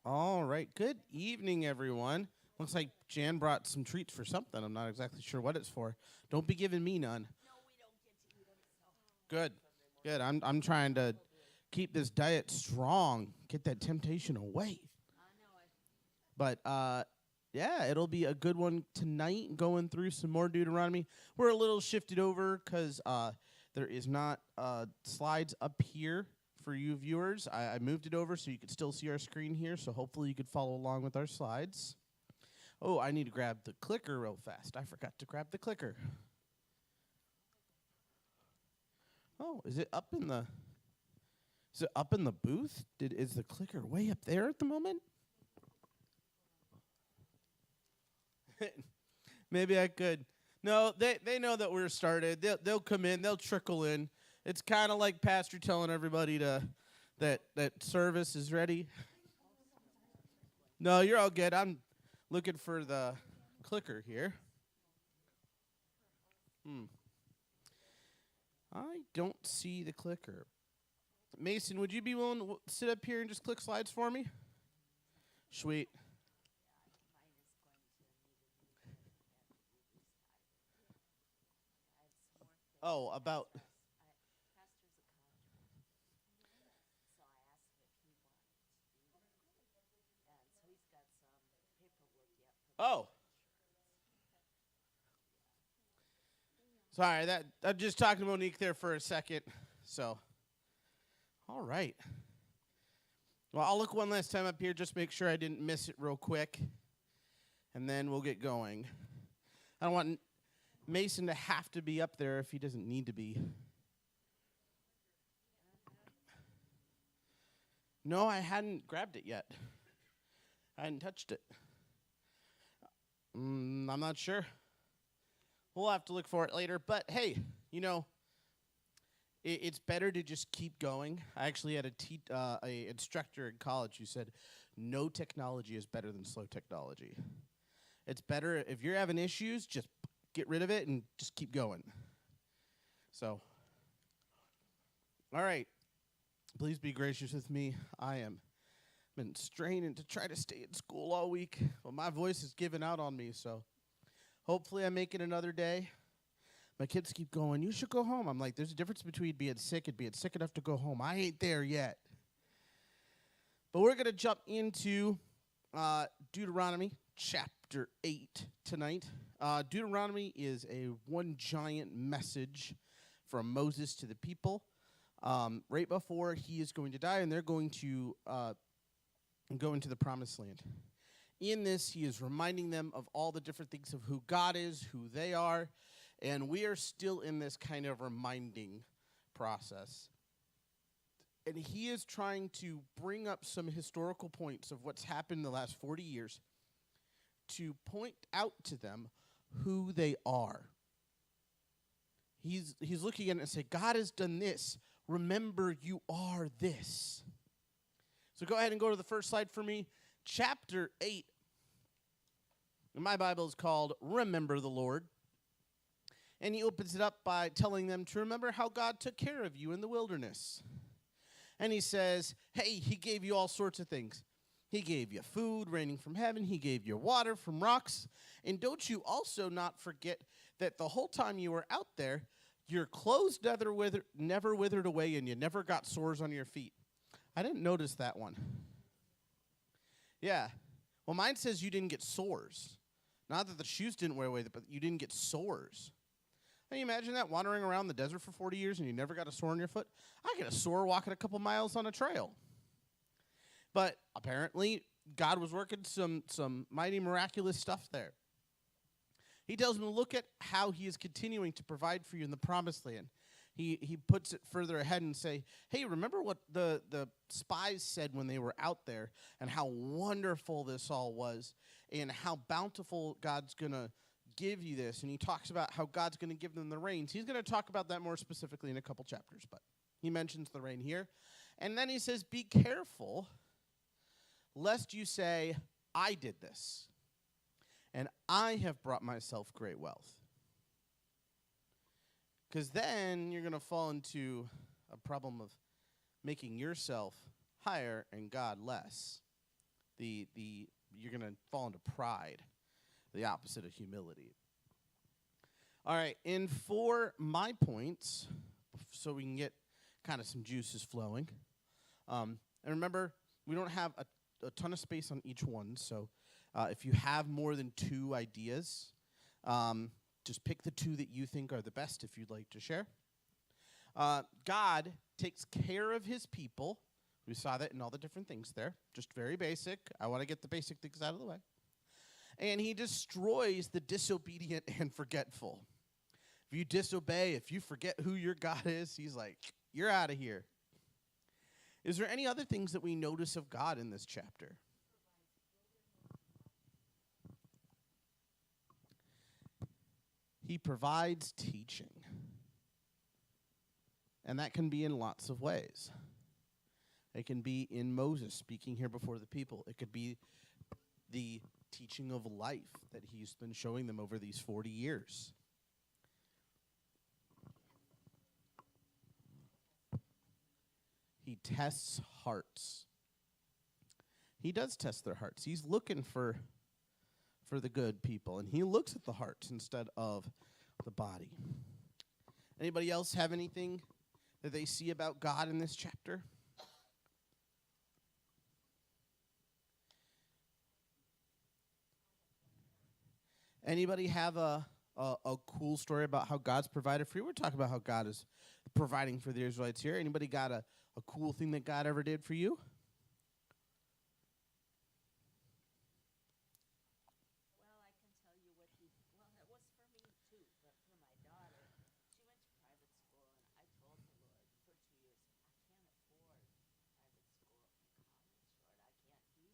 All right. Good evening, everyone. Looks like Jan brought some treats for something. I'm not exactly sure what it's for. Don't be giving me none. Good. Good. I'm trying to keep this diet strong. Get that temptation away. But yeah, it'll be a good one tonight. Going through some more Deuteronomy. We're a little shifted over because there is not slides up here for you viewers. I moved it over so you could still see our screen here. So hopefully you could follow along with our slides. Oh, I need to grab the clicker real fast. I forgot to grab the clicker. Oh, is it up in the? Is it up in the booth? Is the clicker way up there at the moment? Maybe I could. No, they know that we're started. They'll come in. They'll trickle in. It's kind of like Pastor telling everybody that service is ready. No, you're all good. I'm looking for the clicker here. I don't see the clicker. Mason, would you be willing to sit up here and just click slides for me? Sweet. Oh, about. Oh, sorry. That I'm just talking to Monique there for a second. So, all right. Well, I'll look one last time up here, just make sure I didn't miss it real quick, and then we'll get going. I don't want Mason to have to be up there if he doesn't need to be. No, I hadn't grabbed it yet. I hadn't touched it. I'm not sure. We'll have to look for it later. But hey, you know, it's better to just keep going. I actually had a instructor in college who said, "No technology is better than slow technology." It's better if you're having issues, just get rid of it and just keep going. So, all right. Please be gracious with me. I am been straining to try to stay in school all week. Well, my voice is giving out on me, so hopefully I make it another day. My kids keep going, "You should go home." I'm like, there's a difference between being sick and being sick enough to go home. I ain't there yet. But we're going to jump into Deuteronomy chapter 8 tonight. Deuteronomy is a one giant message from Moses to the people right before he is going to die, and they're going to go into the promised land. In this, he is reminding them of all the different things of who God is, who they are, and we are still in this kind of reminding process. And he is trying to bring up some historical points of what's happened in the last 40 years to point out to them who they are. He's looking at it and say, God has done this. Remember, you are this. So go ahead and go to the first slide for me. Chapter 8. My Bible is called Remember the Lord. And he opens it up by telling them to remember how God took care of you in the wilderness. And he says, hey, he gave you all sorts of things. He gave you food raining from heaven. He gave you water from rocks. And don't you also not forget that the whole time you were out there, your clothes never withered away and you never got sores on your feet. I didn't notice that one. Yeah. Well, mine says you didn't get sores. Not that the shoes didn't wear away, but you didn't get sores. Can you imagine that, wandering around the desert for 40 years and you never got a sore on your foot? I get a sore walking a couple miles on a trail. But apparently, God was working some mighty miraculous stuff there. He tells them to look at how he is continuing to provide for you in the promised land. He puts it further ahead and say, hey, remember what the spies said when they were out there and how wonderful this all was and how bountiful God's going to give you this. And he talks about how God's going to give them the rains. He's going to talk about that more specifically in a couple chapters, but he mentions the rain here. And then he says, be careful lest you say, I did this, and I have brought myself great wealth. Because then you're going to fall into a problem of making yourself higher and God less. The you're gonna fall into pride, the opposite of humility. All right, and for my points, so we can get kind of some juices flowing. And remember, we don't have a ton of space on each one, so if you have more than 2 ideas, just pick the 2 that you think are the best if you'd like to share. God takes care of his people. We saw that in all the different things there. Just very basic. I want to get the basic things out of the way. And he destroys the disobedient and forgetful. If you disobey, if you forget who your God is, he's like, you're out of here. Is there any other things that we notice of God in this chapter? He provides teaching. And that can be in lots of ways. It can be in Moses speaking here before the people. It could be the teaching of life that he's been showing them over these 40 years. He tests hearts. He does test their hearts. He's looking for the good people, and he looks at the hearts instead of the body. Anybody else have anything that they see about God in this chapter? Anybody have a cool story about how God's provided for you? We're talking about how God is providing for the Israelites here. Anybody got a cool thing that God ever did for you? Well, I can tell you what he, well, it was for me too, but for my daughter, she went to private school, and I told the Lord for 2 years, I can't afford private school and college,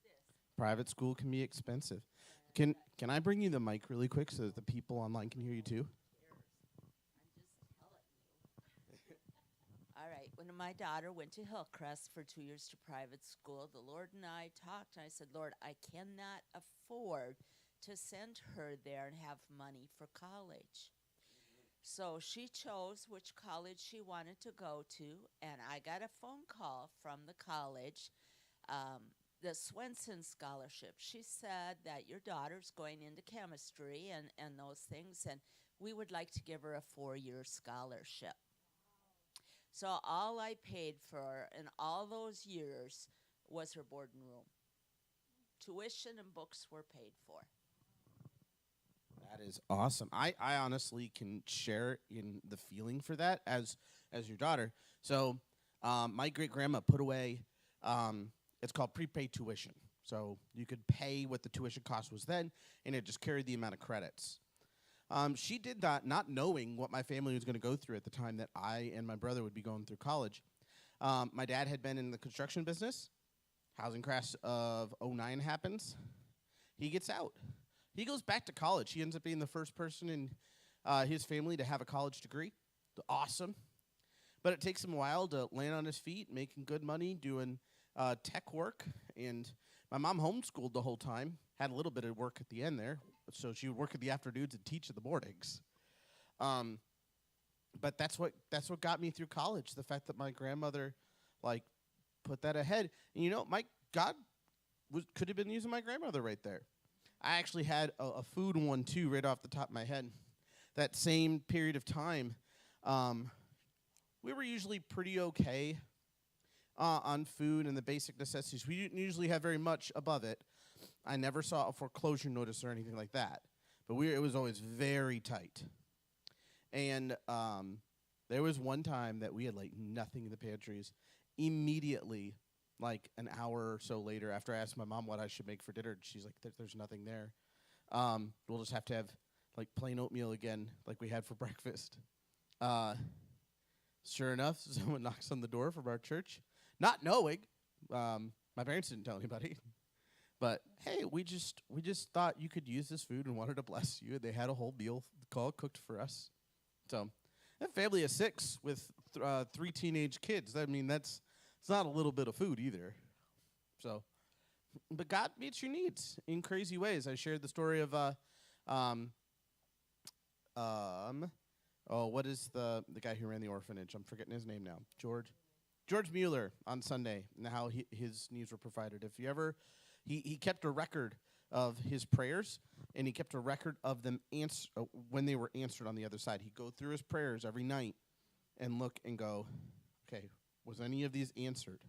Lord, I can't do this. Private school can be expensive. And Can I bring you the mic really quick so that the people online can hear you too? cares? I'm just telling you. All right, when my daughter went to Hillcrest for 2 years to private school, the Lord and I talked, and I said, Lord, I cannot afford to send her there and have money for college. So she chose which college she wanted to go to, and I got a phone call from the college, the Swenson Scholarship. She said that your daughter's going into chemistry and those things, and we would like to give her a 4-year scholarship. So all I paid for in all those years was her board and room. Tuition and books were paid for. That is awesome. I honestly can share in the feeling for that as your daughter. So my great grandma put away. It's called prepaid tuition. So you could pay what the tuition cost was then, and it just carried the amount of credits. She did that not knowing what my family was going to go through at the time that I and my brother would be going through college. My dad had been in the construction business. Housing crash of '09 happens. He gets out. He goes back to college. He ends up being the first person in his family to have a college degree. Awesome. But it takes him a while to land on his feet, making good money, doing tech work. And my mom homeschooled the whole time, had a little bit of work at the end there. So she would work in the afternoons and teach at the mornings. But that's what got me through college. The fact that my grandmother, put that ahead. And my God could have been using my grandmother right there. I actually had a food one too, right off the top of my head. That same period of time, we were usually pretty okay on food and the basic necessities. We didn't usually have very much above it. I never saw a foreclosure notice or anything like that. But it was always very tight. And there was one time that we had nothing in the pantries. Immediately, an hour or so later, after I asked my mom what I should make for dinner, she's like, "There's nothing there. We'll just have to have plain oatmeal again, like we had for breakfast." Sure enough, someone knocks on the door from our church, not knowing. My parents didn't tell anybody. But hey, we just thought you could use this food and wanted to bless you. They had a whole meal cooked for us. So, a family of 6 with 3 teenage kids. I mean, it's not a little bit of food either. So, but God meets your needs in crazy ways. I shared the story of what is the guy who ran the orphanage? I'm forgetting his name now. George Mueller on Sunday, and how his needs were provided. If you ever He kept a record of his prayers, and he kept a record of them when they were answered on the other side. He'd go through his prayers every night and look and go, okay, was any of these answered?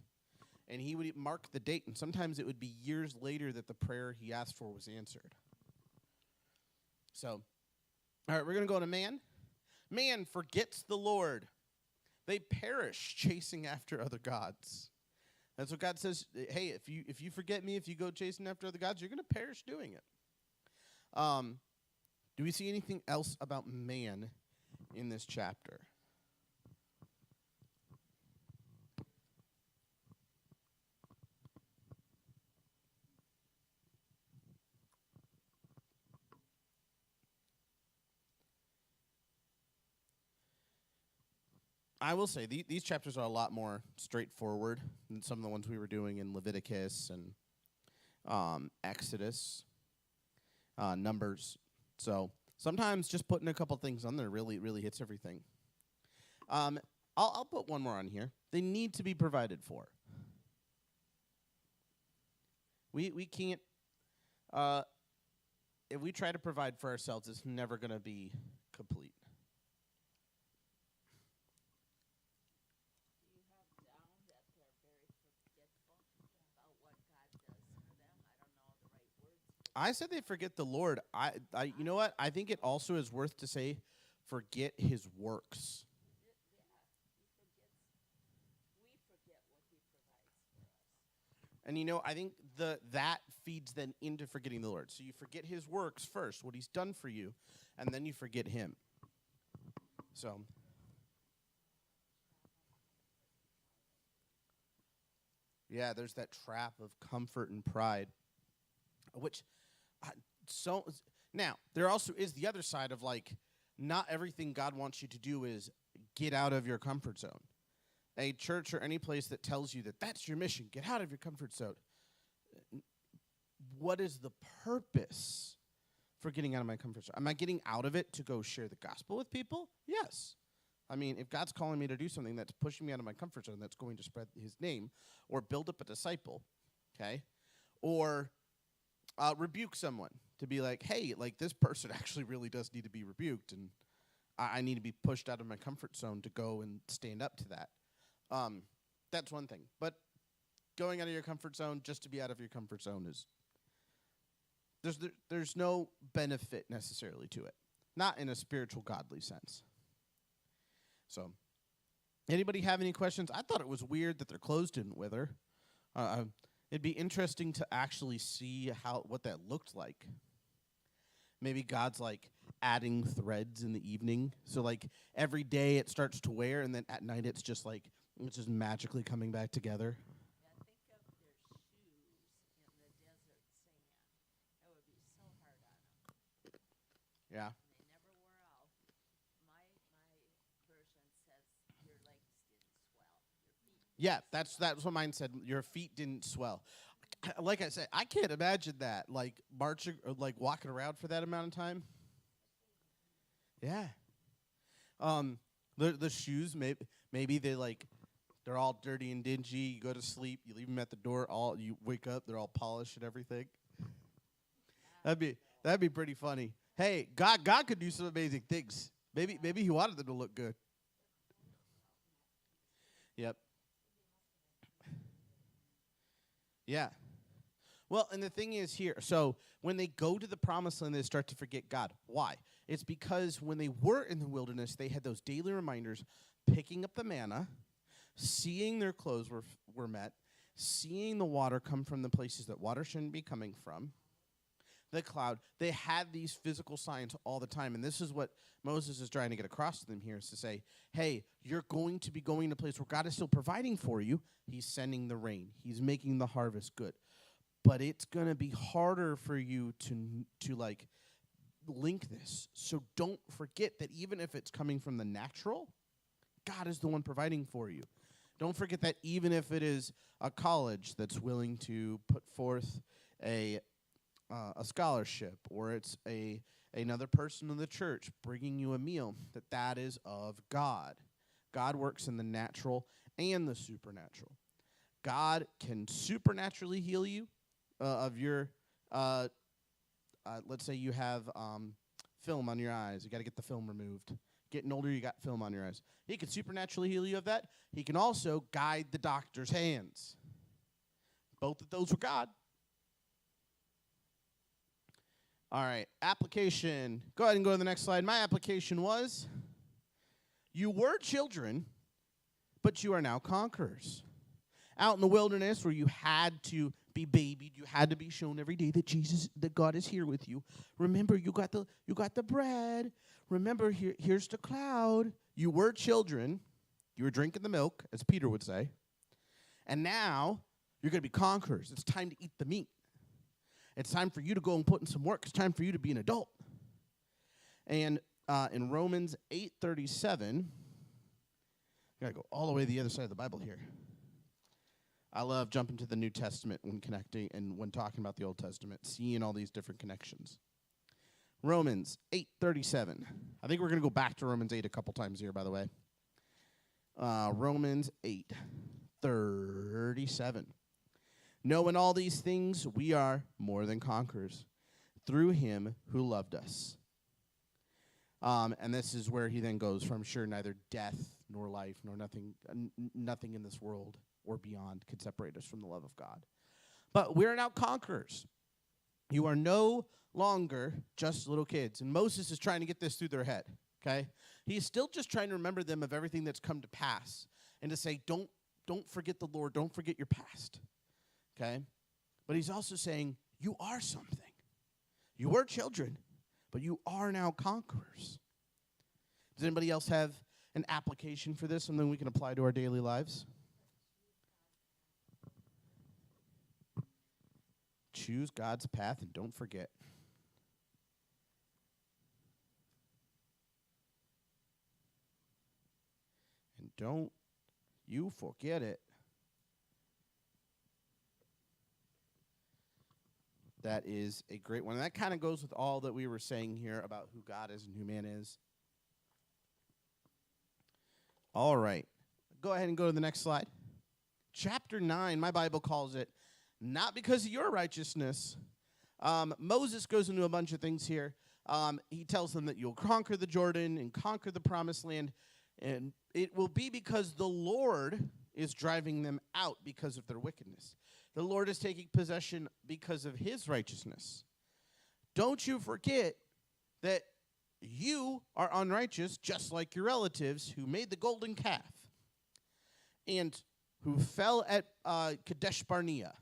And he would mark the date, and sometimes it would be years later that the prayer he asked for was answered. So, all right, we're going to go to man. Man forgets the Lord. They perish chasing after other gods. That's what God says. Hey, if you forget me, if you go chasing after other gods, you're going to perish doing it. Do we see anything else about man in this chapter? I will say these chapters are a lot more straightforward than some of the ones we were doing in Leviticus and Exodus, Numbers. So sometimes just putting a couple things on there really hits everything. I'll put one more on here. They need to be provided for. We can't. If we try to provide for ourselves, it's never going to be complete. I said they forget the Lord. You know what? I think it also is worth to say, forget his works. We forget what he provides for us. And you know, I think that feeds then into forgetting the Lord. So you forget his works first, what he's done for you, and then you forget him. So yeah, there's that trap of comfort and pride, which now there also is the other side of like, not everything God wants you to do is get out of your comfort zone. A church or any place that tells you that that's your mission, get out of your comfort zone. What is the purpose for getting out of my comfort zone? Am I getting out of it to go share the gospel with people? Yes. I mean, if God's calling me to do something that's pushing me out of my comfort zone, that's going to spread his name or build up a disciple, okay? Or rebuke someone to be like, hey, like this person actually really does need to be rebuked, and I need to be pushed out of my comfort zone to go and stand up to that. That's one thing. But going out of your comfort zone just to be out of your comfort zone is, there's no benefit necessarily to it. Not in a spiritual, godly sense. So, anybody have any questions? I thought it was weird that their clothes didn't wither. It'd be interesting to actually see what that looked like. Maybe God's like adding threads in the evening. So like every day it starts to wear, and then at night it's just magically coming back together. Yeah, think of their shoes in the desert sand. That would be so hard on them. Yeah. And they never wore out. My version says your legs didn't swell. Your feet. Yeah, that's what mine said. Your feet didn't swell. Like I said, I can't imagine that, like marching or like walking around for that amount of time. Yeah. The shoes, maybe they're all dirty and dingy. You go to sleep, you leave them at the door. You wake up, they're all polished and everything. That'd be pretty funny. Hey, God could do some amazing things. Maybe he wanted them to look good. Yep. Yeah. Well, and the thing is here, so when they go to the promised land, they start to forget God. Why? It's because when they were in the wilderness, they had those daily reminders, picking up the manna, seeing their clothes were met, seeing the water come from the places that water shouldn't be coming from, the cloud. They had these physical signs all the time, and this is what Moses is trying to get across to them here, is to say, hey, you're going to be going to a place where God is still providing for you. He's sending the rain. He's making the harvest good. But it's going to be harder for you to like link this. So don't forget that even if it's coming from the natural, God is the one providing for you. Don't forget that even if it is a college that's willing to put forth a scholarship, or it's another person in the church bringing you a meal, that is of God. God works in the natural and the supernatural. God can supernaturally heal you, of your, let's say you have film on your eyes. You got to get the film removed. Getting older, you got film on your eyes. He can supernaturally heal you of that. He can also guide the doctor's hands. Both of those were God. All right, application. Go ahead and go to the next slide. My application was, you were children, but you are now conquerors. Out in the wilderness where you had to be babied, you had to be shown every day that God is here with you. Remember, you got the bread. Remember, here's the cloud. You were children. You were drinking the milk, as Peter would say. And now you're going to be conquerors. It's time to eat the meat. It's time for you to go and put in some work. It's time for you to be an adult. And in Romans 8:37, I got to go all the way to the other side of the Bible here. I love jumping to the New Testament when connecting and when talking about the Old Testament, seeing all these different connections. Romans 8:37. I think we're going to go back to Romans 8 a couple times here, by the way. Romans 8:37. Knowing all these things, we are more than conquerors through him who loved us. And this is where he then goes from, sure, neither death nor life nor nothing in this world or beyond could separate us from the love of God. But we're now conquerors. You are no longer just little kids. And Moses is trying to get this through their head, okay? He's still just trying to remember them of everything that's come to pass and to say, don't forget the Lord. Don't forget your past, okay? But he's also saying, you are something. You were children, but you are now conquerors. Does anybody else have an application for this, something we can apply to our daily lives? Choose God's path and don't forget. And don't you forget it. That is a great one. And that kind of goes with all that we were saying here about who God is and who man is. All right. Go ahead and go to the next slide. Chapter 9, my Bible calls it, not because of your righteousness. Moses goes into a bunch of things here. He tells them that you'll conquer the Jordan and conquer the promised land. And it will be because the Lord is driving them out because of their wickedness. The Lord is taking possession because of his righteousness. Don't you forget that you are unrighteous just like your relatives who made the golden calf and who fell at Kadesh Barnea.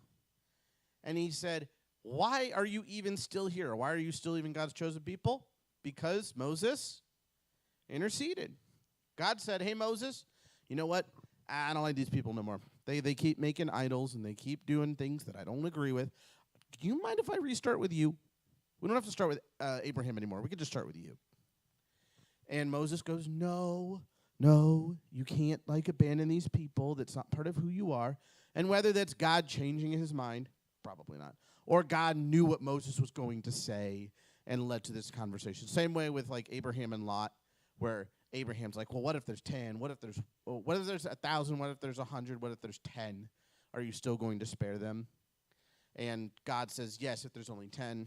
And he said, why are you even still here? Why are you still even God's chosen people? Because Moses interceded. God said, hey, Moses, you know what? I don't like these people no more. They keep making idols, and they keep doing things that I don't agree with. Do you mind if I restart with you? We don't have to start with Abraham anymore. We can just start with you. And Moses goes, no, you can't, abandon these people. That's not part of who you are. And whether that's God changing his mind, probably not, or God knew what Moses was going to say and led to this conversation. Same way with, Abraham and Lot, where Abraham's like, well, what if there's 10? What if there's 1,000? What if there's 100? What if there's 10? Are you still going to spare them? And God says, yes, if there's only 10.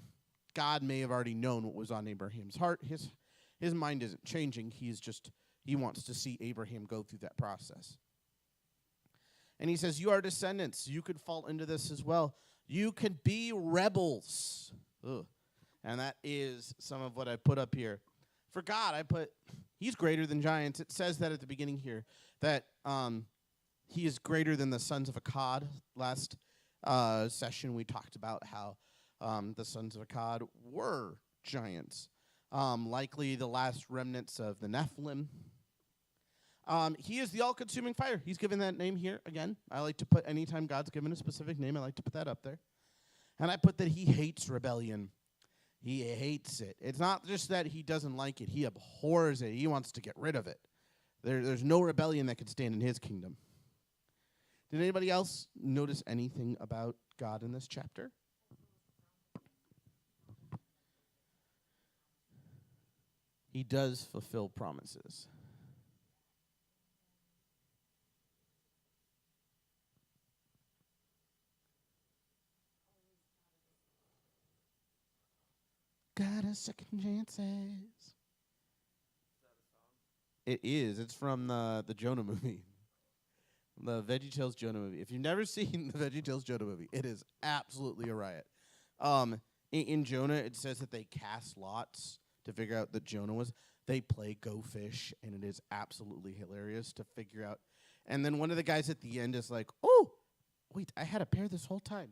God may have already known what was on Abraham's heart. His mind isn't changing. He wants to see Abraham go through that process. And he says, you are descendants. You could fall into this as well. You could be rebels. Ugh. And that is some of what I put up here. For God, I put, he's greater than giants. It says that at the beginning here, that he is greater than the sons of Akkad. Last session, we talked about how the sons of Akkad were giants. Likely the last remnants of the Nephilim. He is the all-consuming fire. He's given that name here again. I like to put, anytime God's given a specific name, I like to put that up there. And I put that he hates rebellion. He hates it. It's not just that he doesn't like it. He abhors it. He wants to get rid of it. There's no rebellion that could stand in his kingdom. Did anybody else notice anything about God in this chapter? He does fulfill promises. got a second chances. It is. It's from the Jonah movie. The VeggieTales Jonah movie. If you've never seen the VeggieTales Jonah movie, it is absolutely a riot. In Jonah, it says that they cast lots to figure out that Jonah was. They play Go Fish, and it is absolutely hilarious to figure out. And then one of the guys at the end is like, "Oh, wait, I had a pair this whole time.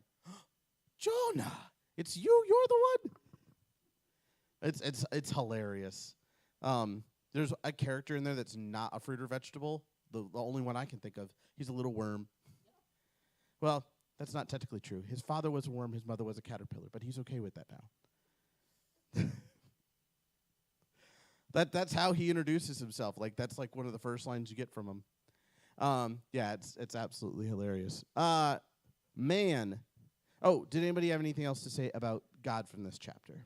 Jonah, it's you. You're the one." It's hilarious. There's a character in there that's not a fruit or vegetable. The only one I can think of. He's a little worm. Well, that's not technically true. His father was a worm. His mother was a caterpillar. But he's okay with that now. That's how he introduces himself. Like that's like one of the first lines you get from him. Yeah, it's absolutely hilarious. Man. Oh, did anybody have anything else to say about God from this chapter?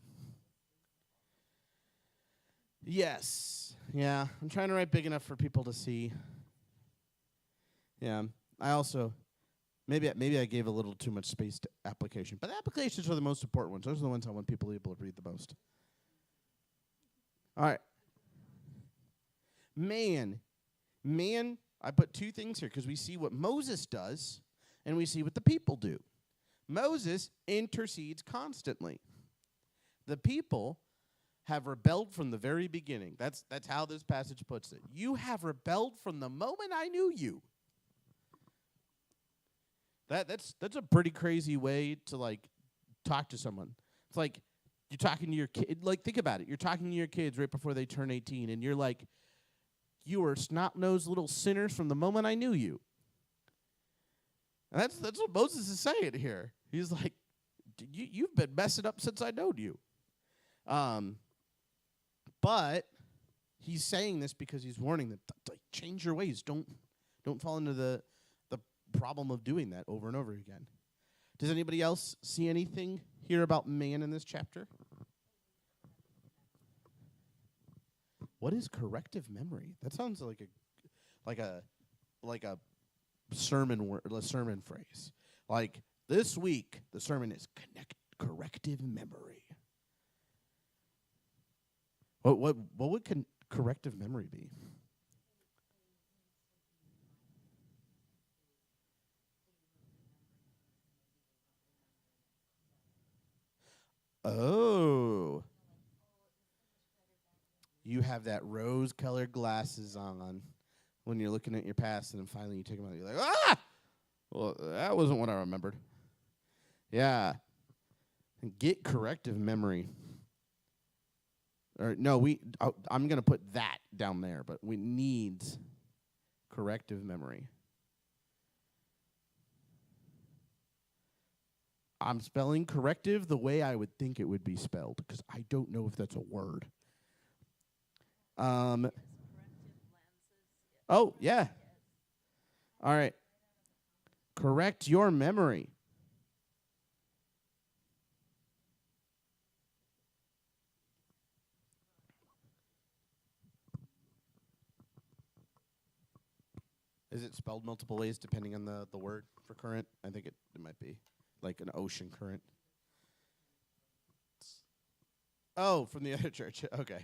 Yes. Yeah. I'm trying to write big enough for people to see. Yeah. I also maybe I gave a little too much space to application. But applications are the most important ones. Those are the ones I want people able to read the most. All right. Man, I put two things here because we see what Moses does and we see what the people do. Moses intercedes constantly. The people have rebelled from the very beginning. That's how this passage puts it. You have rebelled from the moment I knew you. That's a pretty crazy way to like talk to someone. It's like you're talking to your kid. Like think about it. You're talking to your kids right before they turn 18, and you're like, "You were snot-nosed little sinners from the moment I knew you." And that's what Moses is saying here. He's like, "You've been messing up since I known you." But he's saying this because he's warning them, change your ways. Don't fall into the problem of doing that over and over again. Does anybody else see anything here about man in this chapter? What is corrective memory? That sounds like a sermon word, a sermon phrase. Like this week, the sermon is corrective memory. What would corrective memory be? Oh. You have that rose-colored glasses on when you're looking at your past, and then finally you take them out, and you're like, ah! Well, that wasn't what I remembered. Yeah. Get corrective memory. Or no, I'm going to put that down there, but we need corrective memory. I'm spelling corrective the way I would think it would be spelled, because I don't know if that's a word. Oh, yeah. All right. Correct your memory. Is it spelled multiple ways depending on the word for current? I think it might be like an ocean current. Oh, from the other church. Okay.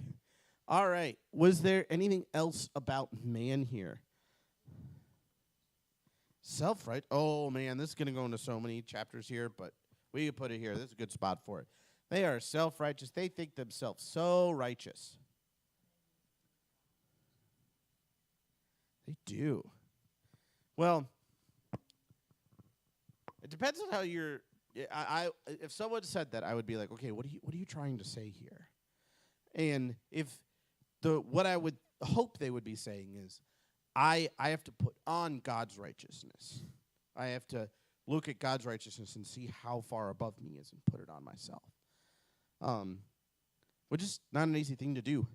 All right. Was there anything else about man here? Self-right. Oh, man, this is going to go into so many chapters here, but we can put it here. This is a good spot for it. They are self-righteous. They think themselves so righteous. They do. Well, it depends on how you're. If someone said that, I would be like, okay, what are you trying to say here? And if what I would hope they would be saying is, I have to put on God's righteousness. I have to look at God's righteousness and see how far above me is and put it on myself. Which is not an easy thing to do.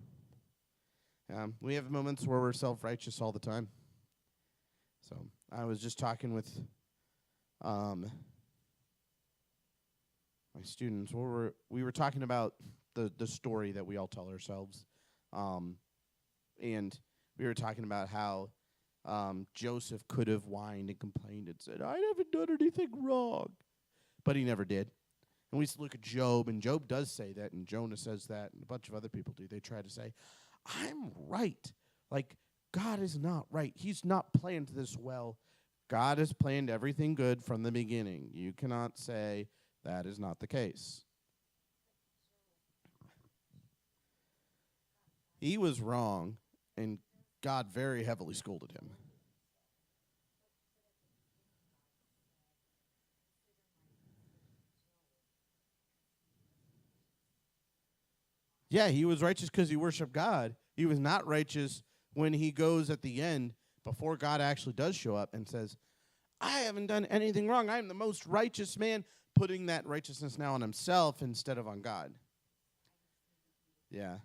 We have moments where we're self-righteous all the time. So I was just talking with my students. We were talking about the story that we all tell ourselves. And we were talking about how Joseph could have whined and complained and said, I haven't done anything wrong. But he never did. And we look at Job, and Job does say that, and Jonah says that, and a bunch of other people do. They try to say, I'm right. Like, God is not right. He's not planned this well. God has planned everything good from the beginning. You cannot say that is not the case. He was wrong, and God very heavily scolded him. Yeah, he was righteous because he worshiped God. He was not righteous when he goes at the end, before God actually does show up and says, I haven't done anything wrong. I'm the most righteous man, putting that righteousness now on himself instead of on God. Yeah.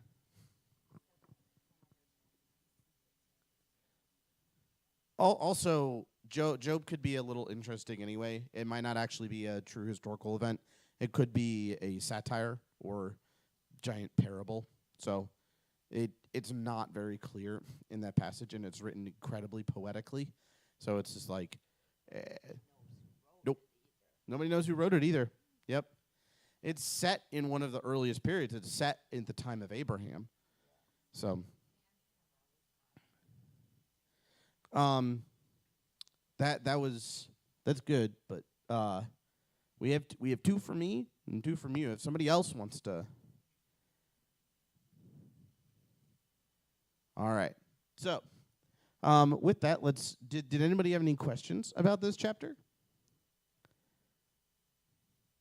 Also, Job could be a little interesting anyway. It might not actually be a true historical event. It could be a satire or giant parable. So it's not very clear in that passage, and it's written incredibly poetically. So it's just like, nope. Nobody knows who wrote it either. Yep. It's set in one of the earliest periods. It's set in the time of Abraham. So that's good, but we have two from me and two from you. If somebody else wants to. All right. So, with that, did anybody have any questions about this chapter?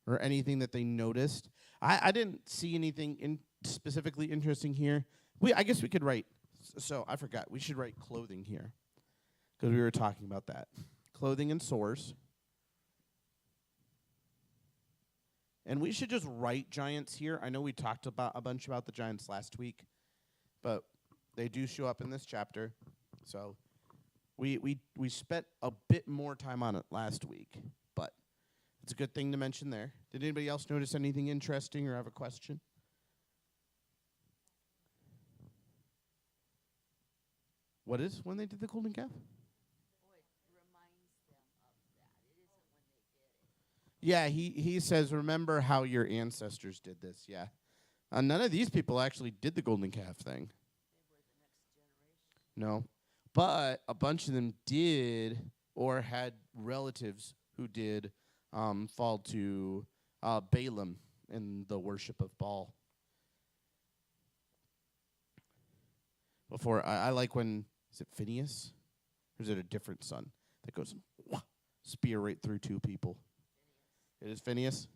Or anything that they noticed? I didn't see anything specifically interesting here. I guess we could write, so I forgot, we should write clothing here, because we were talking about that. Clothing and sores. And we should just write giants here. I know we talked about a bunch about the giants last week, but they do show up in this chapter. So we spent a bit more time on it last week, but it's a good thing to mention there. Did anybody else notice anything interesting or have a question? What is when they did the golden calf? Yeah, he says, remember how your ancestors did this. Yeah. None of these people actually did the golden calf thing. No. But a bunch of them did, or had relatives who did fall to Balaam and the worship of Baal. Before, I like when, is it Phineas? Or is it a different son that goes, wah, spear right through two people? It is Phineas.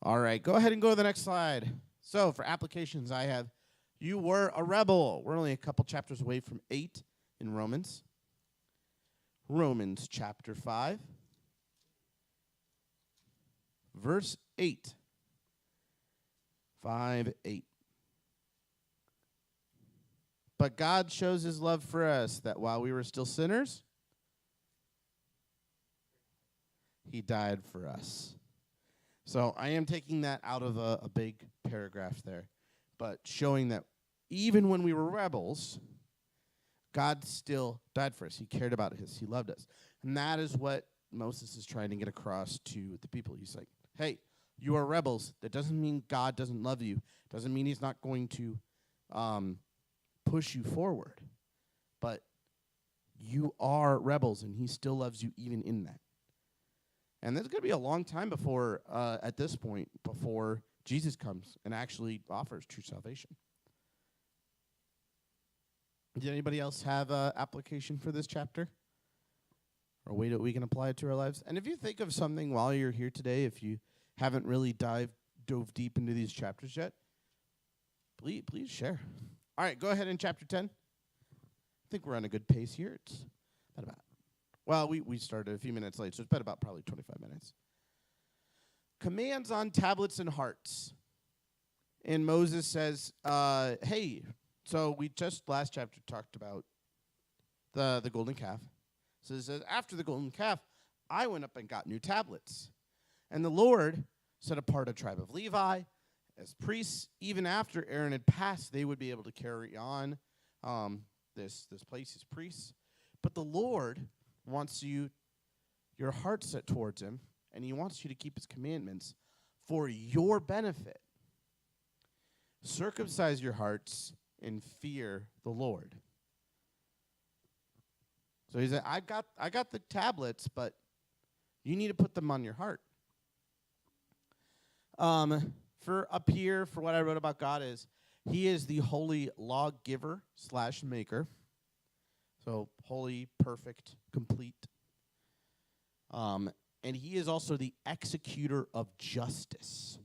All right, go ahead and go to the next slide. So for applications, I have, you were a rebel. We're only a couple chapters away from 8 in Romans. Romans chapter 5, verse 8. 5:8. But God shows his love for us, that while we were still sinners, he died for us. So I am taking that out of a big paragraph there, but showing that even when we were rebels, God still died for us. He cared about us. He loved us. And that is what Moses is trying to get across to the people. He's like, hey, you are rebels. That doesn't mean God doesn't love you. Doesn't mean he's not going to push you forward. But you are rebels, and he still loves you even in that. And there's going to be a long time before, at this point, before Jesus comes and actually offers true salvation. Did anybody else have an application for this chapter? Or a way that we can apply it to our lives? And if you think of something while you're here today, if you haven't really dove deep into these chapters yet, please share. All right, go ahead in chapter 10. I think we're on a good pace here. It's about well, we started a few minutes late, so it's been about probably 25 minutes. Commands on tablets and hearts. And Moses says, hey, so we just last chapter talked about the golden calf. So it says, after the golden calf, I went up and got new tablets. And the Lord set apart a tribe of Levi as priests. Even after Aaron had passed, they would be able to carry on this place as priests. But the Lord wants your heart set towards him, and he wants you to keep his commandments for your benefit. Circumcise your hearts and fear the Lord. So he said, I got the tablets, but you need to put them on your heart. For up here, for what I wrote about God is, he is the holy lawgiver / maker. So holy, perfect, complete. And he is also the executor of justice.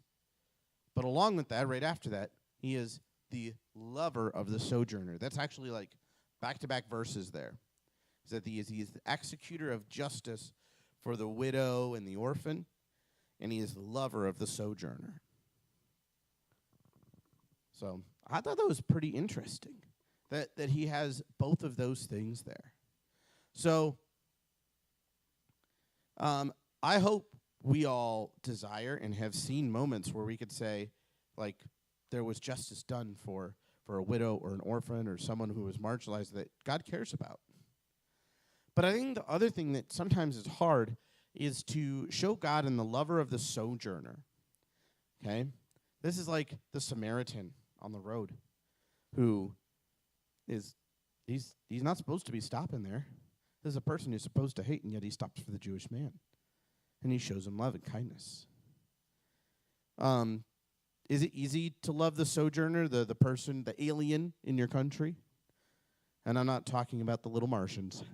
But along with that, right after that, he is the lover of the sojourner. That's actually like back-to-back verses there. Is that he is the executor of justice for the widow and the orphan, and he is the lover of the sojourner. So I thought that was pretty interesting, that he has both of those things there. So I hope we all desire and have seen moments where we could say, like, there was justice done for a widow or an orphan or someone who was marginalized that God cares about. But I think the other thing that sometimes is hard is to show God in the lover of the sojourner. Okay? This is like the Samaritan on the road who he's not supposed to be stopping there. This is a person who's supposed to hate, and yet he stops for the Jewish man. And he shows him love and kindness. Is it easy to love the sojourner, the person, the alien in your country? And I'm not talking about the little Martians.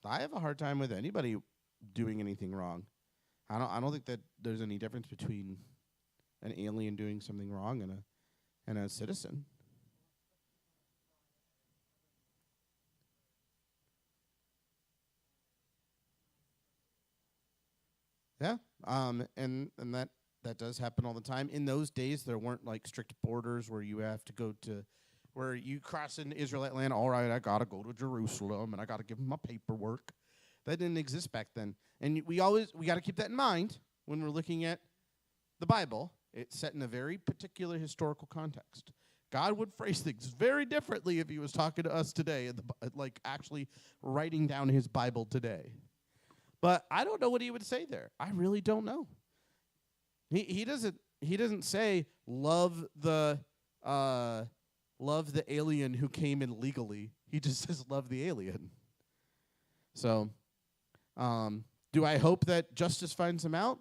I have a hard time with anybody doing anything wrong. I don't think that there's any difference between an alien doing something wrong and a citizen. Yeah. And that does happen all the time. In those days, there weren't like strict borders where you have to go to, where you cross into Israelite land. All right, I gotta go to Jerusalem and I gotta give them my paperwork. That didn't exist back then. And we got to keep that in mind when we're looking at the Bible. It's set in a very particular historical context. God would phrase things very differently if he was talking to us today, like actually writing down his Bible today. But I don't know what he would say there. I really don't know. He doesn't say love the alien who came in legally. He just says love the alien. So, do I hope that justice finds him out?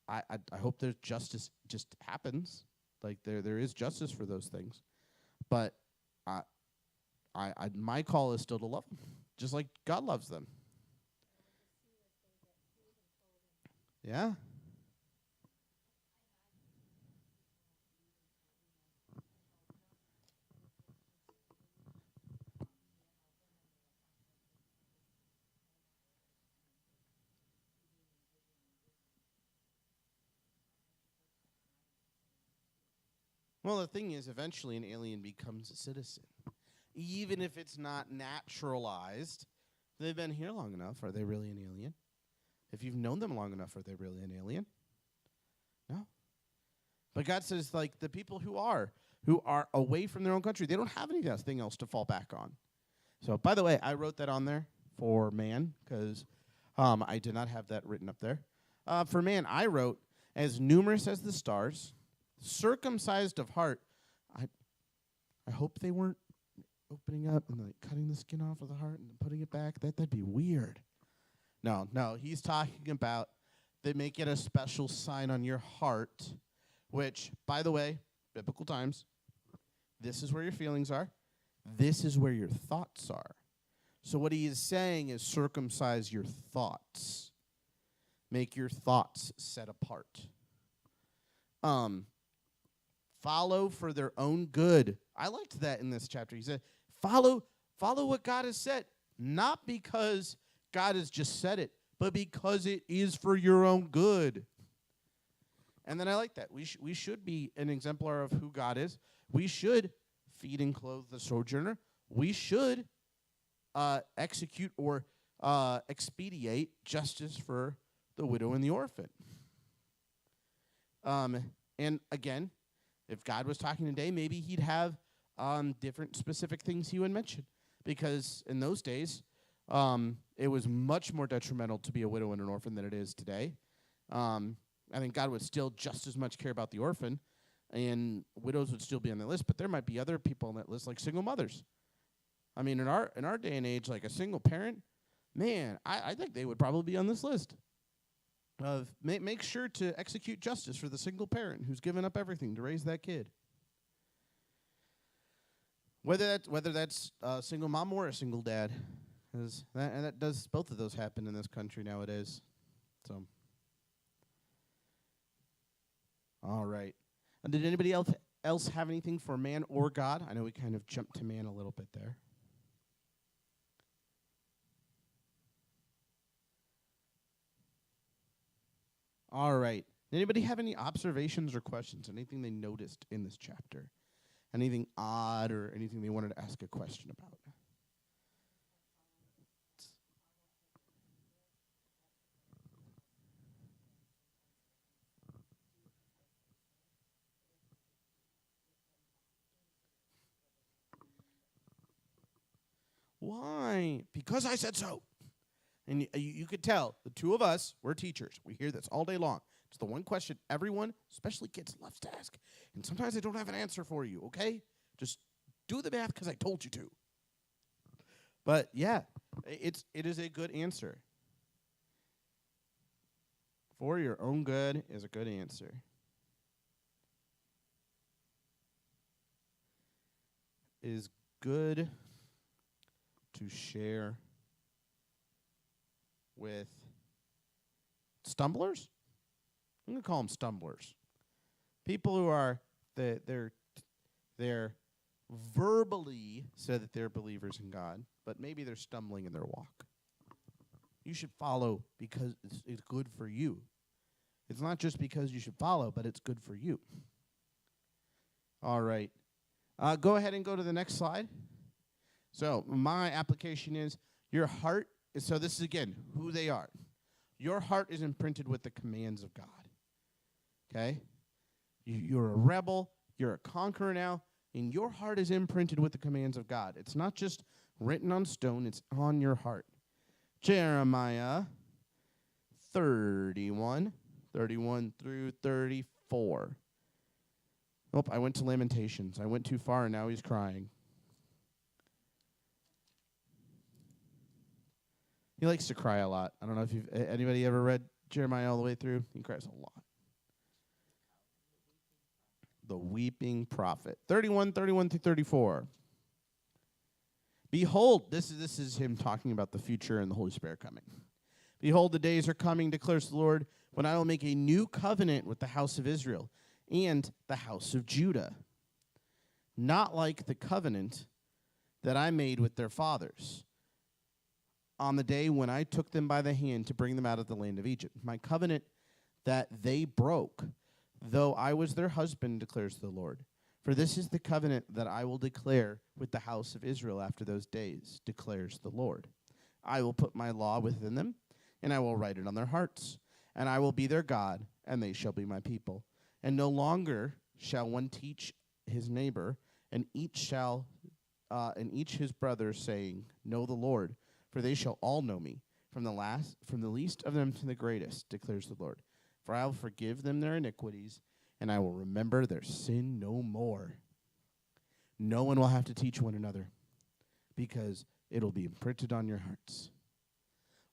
I hope there's justice just happens. Like there is justice for those things. But my call is still to love them, just like God loves them. Yeah. Well, the thing is, eventually an alien becomes a citizen. Even if it's not naturalized, they've been here long enough. Are they really an alien? If you've known them long enough, are they really an alien? No. But God says, like, the people who are away from their own country, they don't have anything else to fall back on. So, by the way, I wrote that on there for man, because I did not have that written up there. For man, I wrote, as numerous as the stars, circumcised of heart. I hope they weren't opening up and like cutting the skin off of the heart and putting it back. That'd be weird. No, he's talking about they make it a special sign on your heart, which, by the way, biblical times, this is where your feelings are. This is where your thoughts are. So what he is saying is circumcise your thoughts. Make your thoughts set apart. Follow for their own good. I liked that in this chapter. He said, follow what God has said, not because God has just said it, but because it is for your own good. And then I like that. We should be an exemplar of who God is. We should feed and clothe the sojourner. We should execute or expedite justice for the widow and the orphan. And again, if God was talking today, maybe he'd have different specific things he would mention. Because in those days, it was much more detrimental to be a widow and an orphan than it is today. I think God would still just as much care about the orphan, and widows would still be on the list, but there might be other people on that list, like single mothers. I mean, in our day and age, like a single parent, man, I think they would probably be on this list. Of make sure to execute justice for the single parent who's given up everything to raise that kid. Whether that's a single mom or a single dad, because that does, both of those happen in this country nowadays. So, all right. Did anybody else have anything for man or God? I know we kind of jumped to man a little bit there. All right. Anybody have any observations or questions? Anything they noticed in this chapter? Anything odd or anything they wanted to ask a question about? Why? Because I said so. And you could tell, the two of us, we're teachers. We hear this all day long. It's the one question everyone, especially kids, loves to ask. And sometimes I don't have an answer for you, okay? Just do the math because I told you to. But yeah, it is a good answer. For your own good is a good answer. It is good to share with stumblers. I'm going to call them stumblers. People who are they're verbally said that they're believers in God, but maybe they're stumbling in their walk. You should follow because it's good for you. It's not just because you should follow, but it's good for you. All right. Go ahead and go to the next slide. So my application is your heart. So this is, again, who they are. Your heart is imprinted with the commands of God. Okay? You're a rebel. You're a conqueror now. And your heart is imprinted with the commands of God. It's not just written on stone. It's on your heart. Jeremiah 31 through 34. Nope, I went to Lamentations. I went too far, and now he's crying. He likes to cry a lot. I don't know if anybody ever read Jeremiah all the way through. He cries a lot. The weeping prophet. 31 through 34. Behold, this is him talking about the future and the Holy Spirit coming. Behold, the days are coming, declares the Lord, when I will make a new covenant with the house of Israel and the house of Judah, not like the covenant that I made with their fathers on the day when I took them by the hand to bring them out of the land of Egypt. My covenant that they broke, though I was their husband, declares the Lord. For this is the covenant that I will declare with the house of Israel after those days, declares the Lord. I will put my law within them, and I will write it on their hearts. And I will be their God, and they shall be my people. And no longer shall one teach his neighbor, and each his brother, saying, Know the Lord, for they shall all know me, from the least of them to the greatest, declares the Lord. For I will forgive them their iniquities, and I will remember their sin no more. No one will have to teach one another, because it'll be imprinted on your hearts.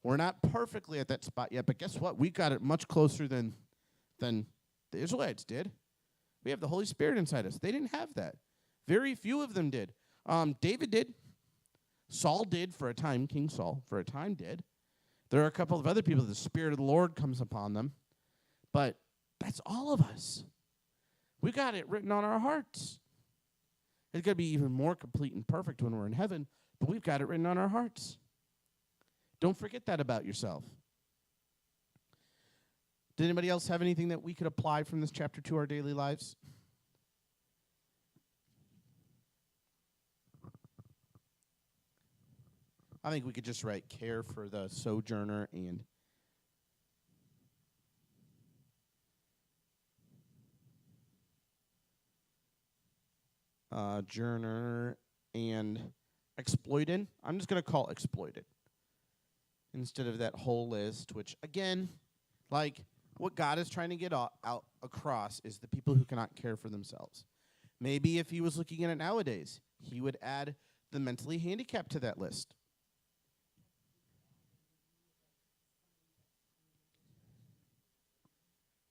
We're not perfectly at that spot yet, but guess what? We got it much closer than the Israelites did. We have the Holy Spirit inside us. They didn't have that. Very few of them did. David did. Saul did for a time. King Saul, for a time, did. There are a couple of other people, the Spirit of the Lord comes upon them. But that's all of us. We got it written on our hearts. It's going to be even more complete and perfect when we're in heaven, but we've got it written on our hearts. Don't forget that about yourself. Did anybody else have anything that we could apply from this chapter to our daily lives? I think we could just write care for the sojourner and Journer, and exploited. I'm just going to call exploited instead of that whole list, which, again, like, what God is trying to get out across is the people who cannot care for themselves. Maybe if he was looking at it nowadays, he would add the mentally handicapped to that list.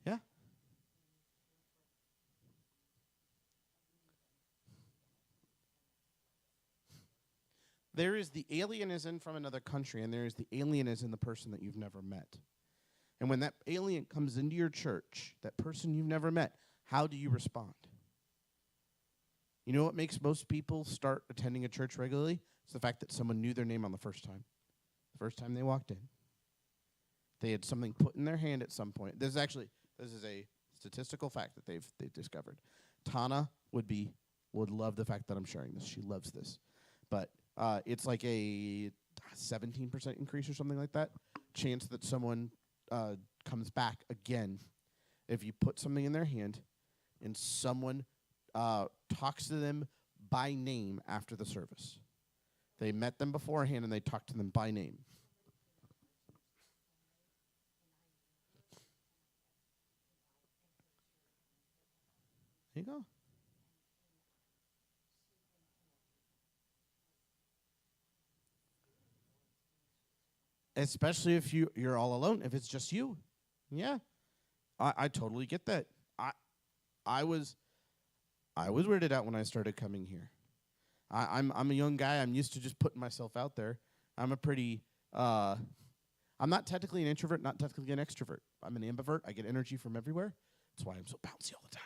Yeah. There is the alienism from another country, and there is the alienism the person that you've never met. And when that alien comes into your church, that person you've never met, how do you respond? You know what makes most people start attending a church regularly? It's the fact that someone knew their name on the first time they walked in. They had something put in their hand at some point. This is a statistical fact that they've discovered. Tana would love the fact that I'm sharing this. She loves this. But it's like a 17% increase or something like that. Chance that someone comes back again if you put something in their hand and someone talks to them by name after the service. They met them beforehand and they talked to them by name. There you go. Especially if you're all alone, if it's just you. Yeah. I totally get that. I was weirded out when I started coming here. I'm a young guy. I'm used to just putting myself out there. I'm a pretty I'm not technically an introvert, not technically an extrovert. I'm an ambivert. I get energy from everywhere. That's why I'm so bouncy all the time.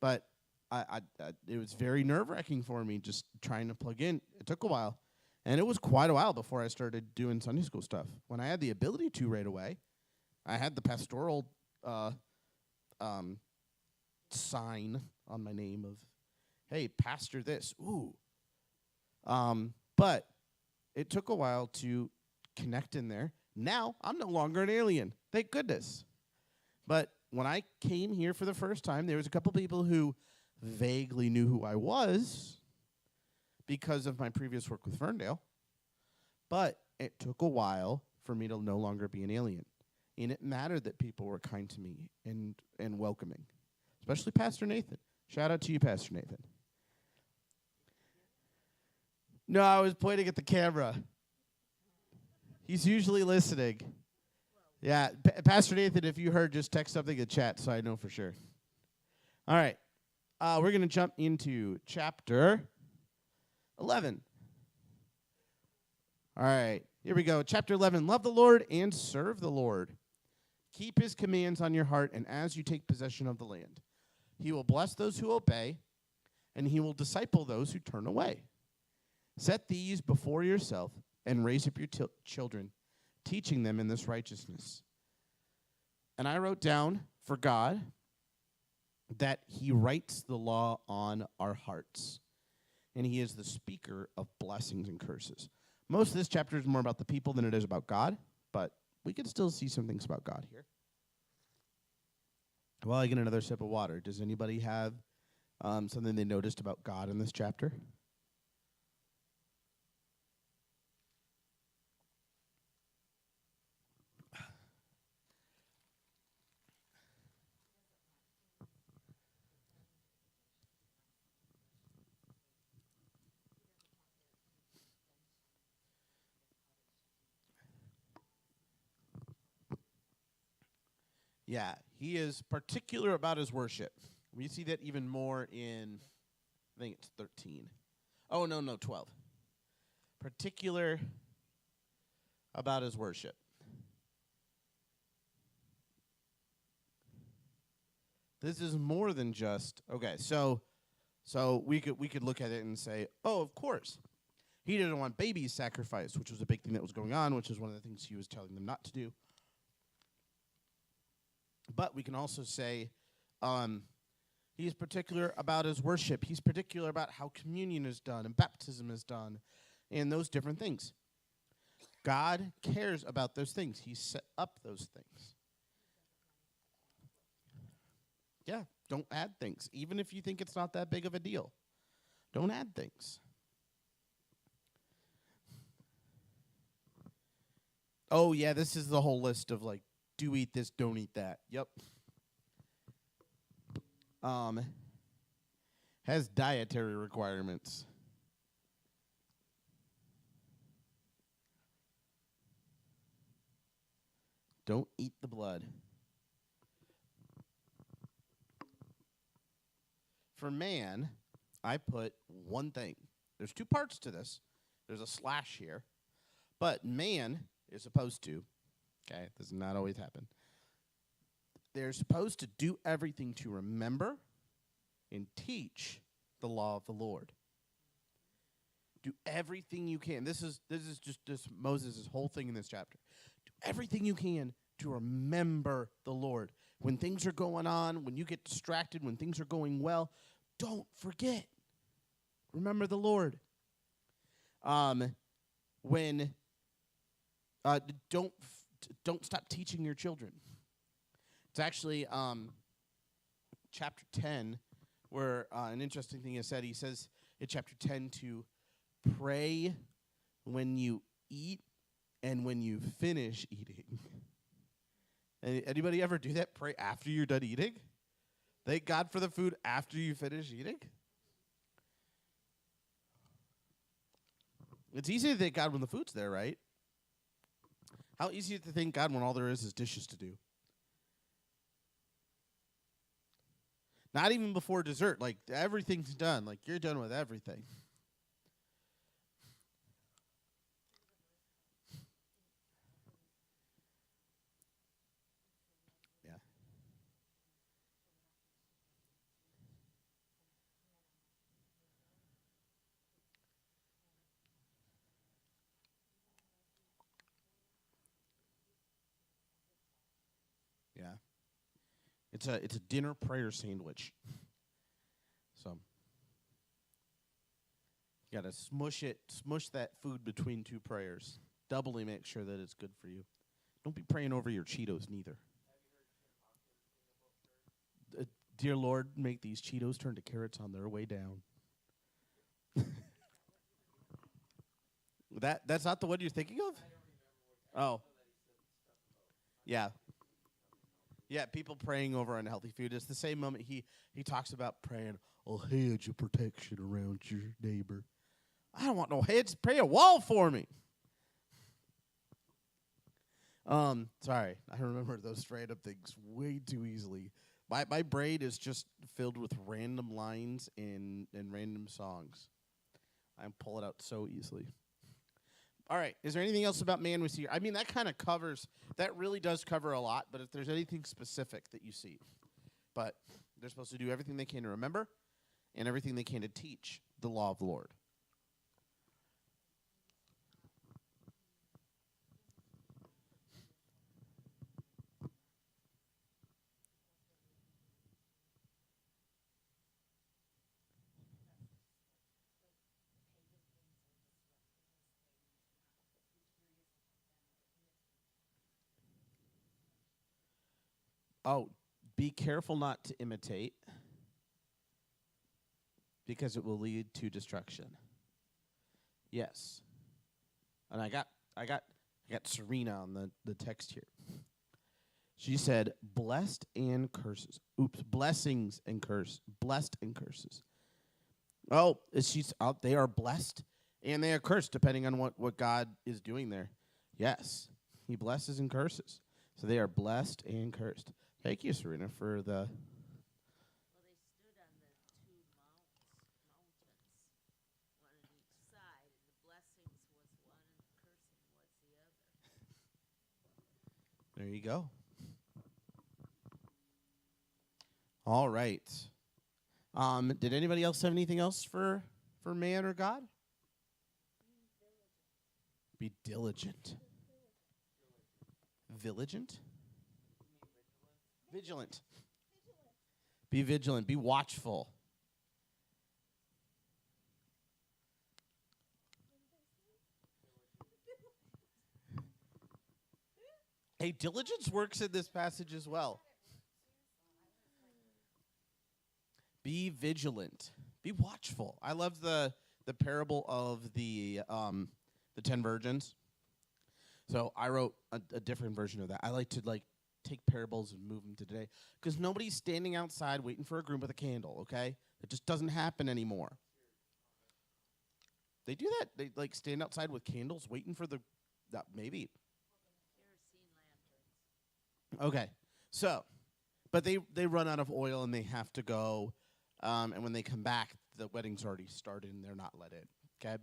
But I it was very nerve-wracking for me just trying to plug in. It took a while. And it was quite a while before I started doing Sunday school stuff. When I had the ability to right away, I had the pastoral sign on my name of, hey, pastor this. Ooh. But it took a while to connect in there. Now, I'm no longer an alien. Thank goodness. But when I came here for the first time, there was a couple people who vaguely knew who I was because of my previous work with Ferndale. But it took a while for me to no longer be an alien. And it mattered that people were kind to me and welcoming, especially Pastor Nathan. Shout out to you, Pastor Nathan. No, I was pointing at the camera. He's usually listening. Yeah, Pastor Nathan, if you heard, just text something in chat so I know for sure. All right. We're going to jump into chapter 11. All right, here we go. Chapter 11, love the Lord and serve the Lord. Keep his commands on your heart, and as you take possession of the land, he will bless those who obey, and he will disciple those who turn away. Set these before yourself and raise up your children, teaching them in this righteousness. And I wrote down for God that he writes the law on our hearts, and he is the speaker of blessings and curses. Most of this chapter is more about the people than it is about God, but we can still see some things about God here. While I get another sip of water, does anybody have something they noticed about God in this chapter? Yeah, he is particular about his worship. We see that even more in, I think it's 13. Oh, no, 12. Particular about his worship. This is more than just, okay, so we could look at it and say, oh, of course. He didn't want babies sacrificed, which was a big thing that was going on, which is one of the things he was telling them not to do. But we can also say he's particular about his worship. He's particular about how communion is done and baptism is done and those different things. God cares about those things. He set up those things. Yeah, Don't add things, even if you think it's not that big of a deal. Don't add things. Oh, yeah, this is the whole list of, like, do eat this, don't eat that. Yep. Has dietary requirements. Don't eat the blood. For man, I put one thing. There's two parts to this. There's a slash here. But man is supposed to, okay, this does not always happen. They're supposed to do everything to remember and teach the law of the Lord. Do everything you can. This is just Moses' whole thing in this chapter. Do everything you can to remember the Lord. When things are going on, when you get distracted, when things are going well, don't forget. Remember the Lord. Don't stop teaching your children. It's actually chapter 10 where an interesting thing is said. He says in chapter 10 to pray when you eat and when you finish eating. Anybody ever do that? Pray after you're done eating? Thank God for the food after you finish eating? It's easy to thank God when the food's there, right? How easy is it to thank God when all there is dishes to do? Not even before dessert. Like, everything's done. Like, you're done with everything. Yeah. Yeah. It's a dinner prayer sandwich. So you gotta smush that food between two prayers. Doubly make sure that it's good for you. Don't be praying over your Cheetos neither. Dear Lord, make these Cheetos turn to carrots on their way down. That's not the one you're thinking of? Oh. Yeah. Yeah, people praying over unhealthy food. It's the same moment he talks about praying a hedge of protection around your neighbor. I don't want no hedge. Pray a wall for me. Sorry. I remember those random things way too easily. My brain is just filled with random lines and random songs. I pull it out so easily. All right. Is there anything else about man we see? I mean, that kind of covers, that really does cover a lot, but if there's anything specific that you see. But they're supposed to do everything they can to remember and everything they can to teach the law of the Lord. Oh, be careful not to imitate because it will lead to destruction. Yes. And I got Serena on the text here. She said, blessed and curses. Oops, blessings and curse. Blessed and curses. Oh, they are blessed and they are cursed depending on what God is doing there. Yes, he blesses and curses. So they are blessed and cursed. Thank you, Serena, for the... Well, they stood on the two mountains, one on each side, and the blessings was one and the cursing was the other. There you go. All right. Did anybody else have anything else for man or God? Be diligent. Vigilant? Vigilant. Be vigilant. Be watchful. Hey, diligence works in this passage as well. Be vigilant. Be watchful. I love the parable of the 10 virgins. So I wrote a different version of that. I like to take parables and move them to today because nobody's standing outside waiting for a groom with a candle. Okay, it just doesn't happen anymore. They do that. They stand outside with candles waiting for the maybe. Kerosene lanterns. Okay, so but they run out of oil and they have to go, and when they come back, the wedding's already started and they're not let in. Okay,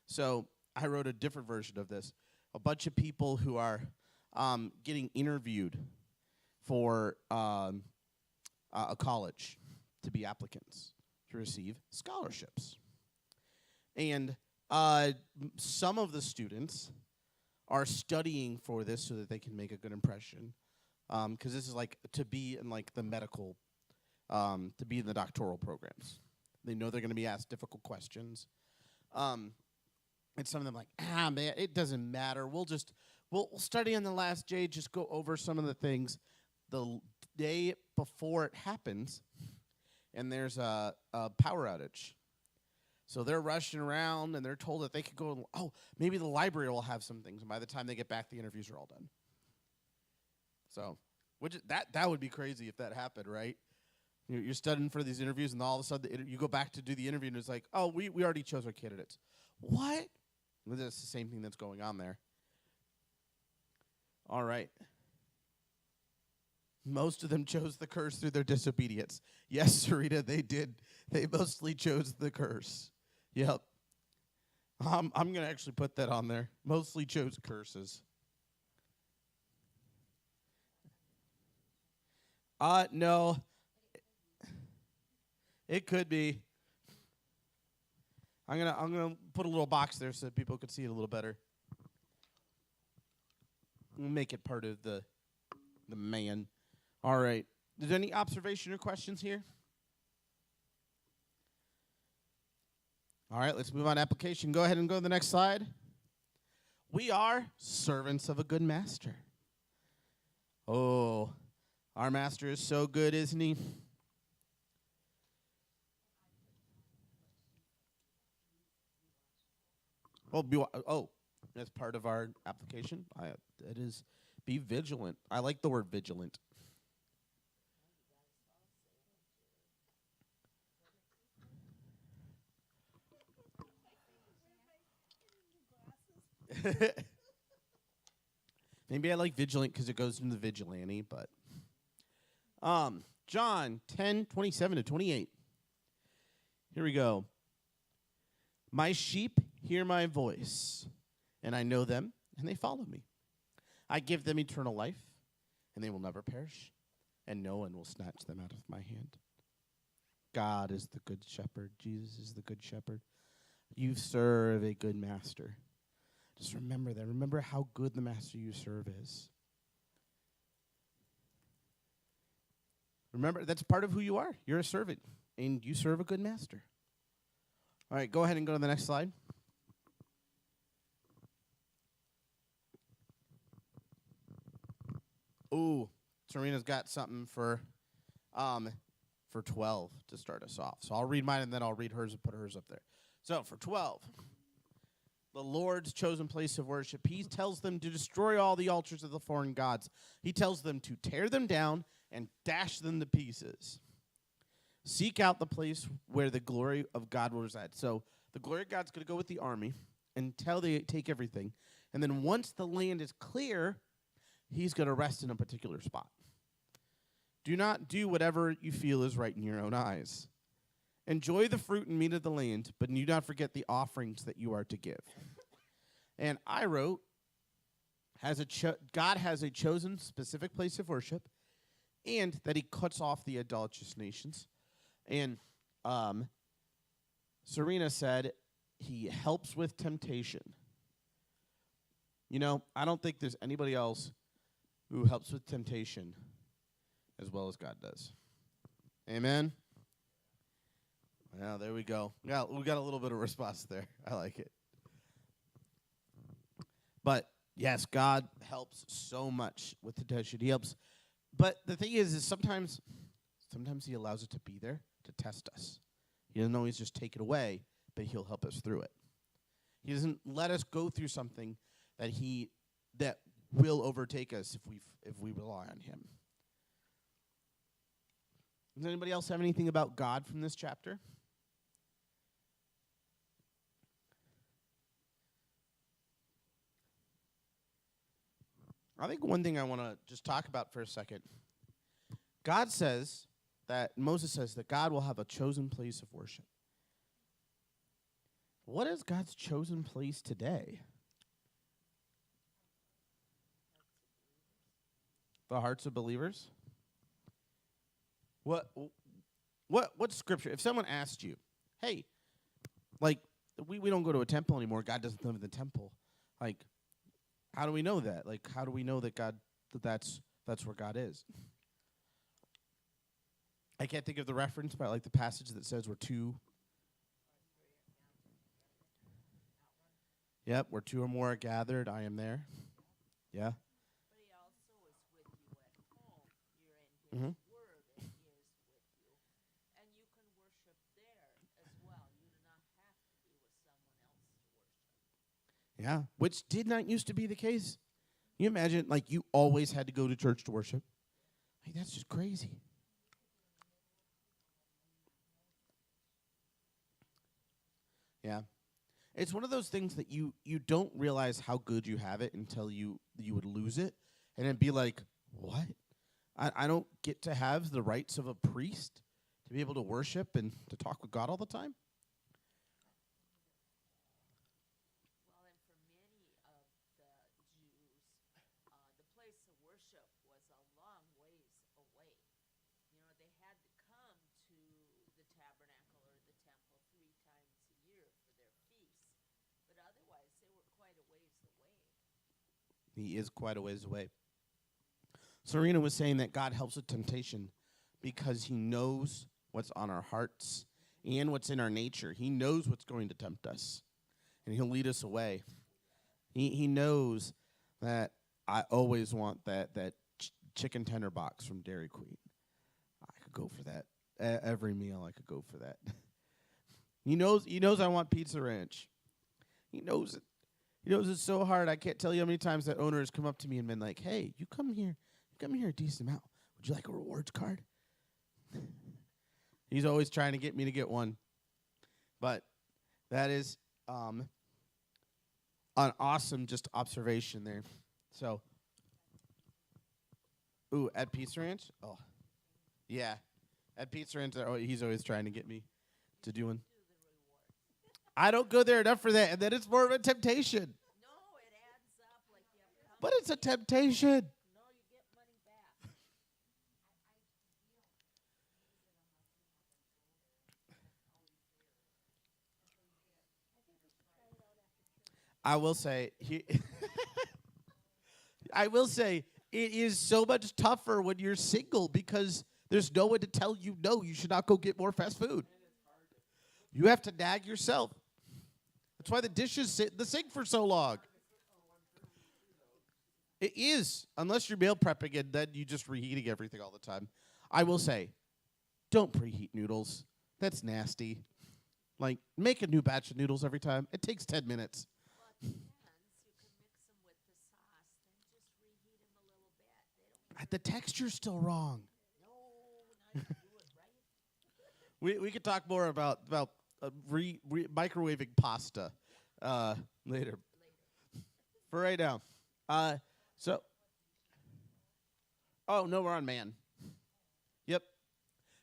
so I wrote a different version of this. A bunch of people who are getting interviewed for a college to be applicants to receive scholarships. And some of the students are studying for this so that they can make a good impression. Because this is to be in the medical, to be in the doctoral programs. They know they're going to be asked difficult questions. And some of them man, it doesn't matter. We'll study on the last day, just go over some of the things. The day before it happens, and there's a power outage. So they're rushing around, and they're told that they could go, maybe the library will have some things. And by the time they get back, the interviews are all done. So that would be crazy if that happened, right? You're studying for these interviews, and all of a sudden you go back to do the interview, and it's we already chose our candidates. What? Well, that's the same thing that's going on there. All right. Most of them chose the curse through their disobedience. Yes, Sarita, they did. They mostly chose the curse. Yep. I'm going to actually put that on there. Mostly chose curses. No. It could be. I'm gonna put a little box there so that people could see it a little better. We'll make it part of the man. All right. Is there any observation or questions here? All right, let's move on to application. Go ahead and go to the next slide. We are servants of a good master. Oh, our master is so good, isn't he? That's part of our application. It is be vigilant. I like the word vigilant. Maybe I like vigilant because it goes into the vigilante, but John 10:27-28. Here we go. My sheep hear my voice, and I know them, and they follow me. I give them eternal life, and they will never perish, and no one will snatch them out of my hand. God is the good shepherd. Jesus is the good shepherd. You serve a good master. Just remember that. Remember how good the master you serve is. Remember, that's part of who you are. You're a servant, and you serve a good master. All right, go ahead and go to the next slide. Ooh, Serena's got something for 12 to start us off. So I'll read mine, and then I'll read hers and put hers up there. So for 12, the Lord's chosen place of worship. He tells them to destroy all the altars of the foreign gods. He tells them to tear them down and dash them to pieces. Seek out the place where the glory of God will reside. So the glory of God's going to go with the army until they take everything. And then once the land is clear, he's going to rest in a particular spot. Do not do whatever you feel is right in your own eyes. Enjoy the fruit and meat of the land, but do not forget the offerings that you are to give. And I wrote, God has a chosen specific place of worship, and that he cuts off the idolatrous nations. And Serena said he helps with temptation. You know, I don't think there's anybody else who helps with temptation as well as God does. Amen? Well, there we go. We got a little bit of response there. I like it. But, yes, God helps so much with temptation. He helps. But the thing is sometimes sometimes he allows it to be there to test us. He doesn't always just take it away, but he'll help us through it. He doesn't let us go through something that will overtake us if we rely on him. Does anybody else have anything about God from this chapter? I think one thing I want to just talk about for a second. Moses says that God will have a chosen place of worship. What is God's chosen place today? The hearts of believers? What scripture? If someone asked you, hey, like, we don't go to a temple anymore. God doesn't live in the temple. Like, how do we know that? Like, how do we know that that's where God is? I can't think of the reference, but like the passage that says we're two. Yep, where two or more are gathered, I am there. Yeah. But he also is with you at home. You're in his word, and he is with you. And you can worship there as well. You do not have to be with someone else to worship. Yeah, which did not used to be the case. Can you imagine, like, you always had to go to church to worship? Like, that's just crazy. Yeah. It's one of those things that you don't realize how good you have it until you would lose it. And then be like, what? I don't get to have the rights of a priest to be able to worship and to talk with God all the time? Well, and for many of the Jews, the place of worship was a long ways away. You know, they had to come to the tabernacle or the temple 3 times a year for their feasts. But otherwise, they were quite a ways away. He is quite a ways away. Serena was saying that God helps with temptation because he knows what's on our hearts and what's in our nature. He knows what's going to tempt us, and he'll lead us away. He knows that I always want that chicken tender box from Dairy Queen. I could go for that. Every meal I could go for that. He knows I want Pizza Ranch. He knows it. He knows it's so hard. I can't tell you how many times that owner has come up to me and been like, hey, you come here a decent amount. Would you like a rewards card? He's always trying to get me to get one. But that is an awesome just observation there. So, at Pizza Ranch? Oh, yeah. At Pizza Ranch, he's always trying to get me to do one. I don't go there enough for that, and then it's more of a temptation. No, it adds up like you have. But it's a temptation. No, you get money back. I will say it is so much tougher when you're single because there's no one to tell you no, you should not go get more fast food. You have to nag yourself. That's why the dishes sit in the sink for so long. It is, unless you're meal prepping and then you just reheating everything all the time. I will say, don't preheat noodles. That's nasty. Like, make a new batch of noodles every time. It takes 10 minutes. Well, it depends. You can mix them with the sauce, then just reheat them a little bit. The texture's still wrong. No, now you do it right. We could talk more about microwaving pasta later. For right now. We're on man. Yep.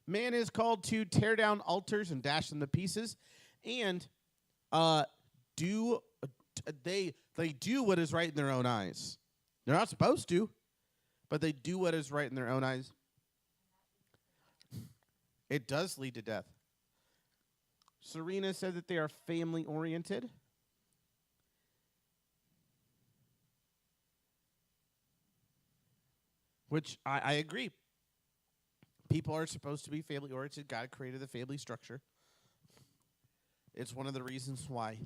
Man is called to tear down altars and dash them to pieces, and they do what is right in their own eyes. They're not supposed to, but they do what is right in their own eyes. It does lead to death. Serena said that they are family-oriented. Which I agree. People are supposed to be family-oriented. God created the family structure. It's one of the reasons why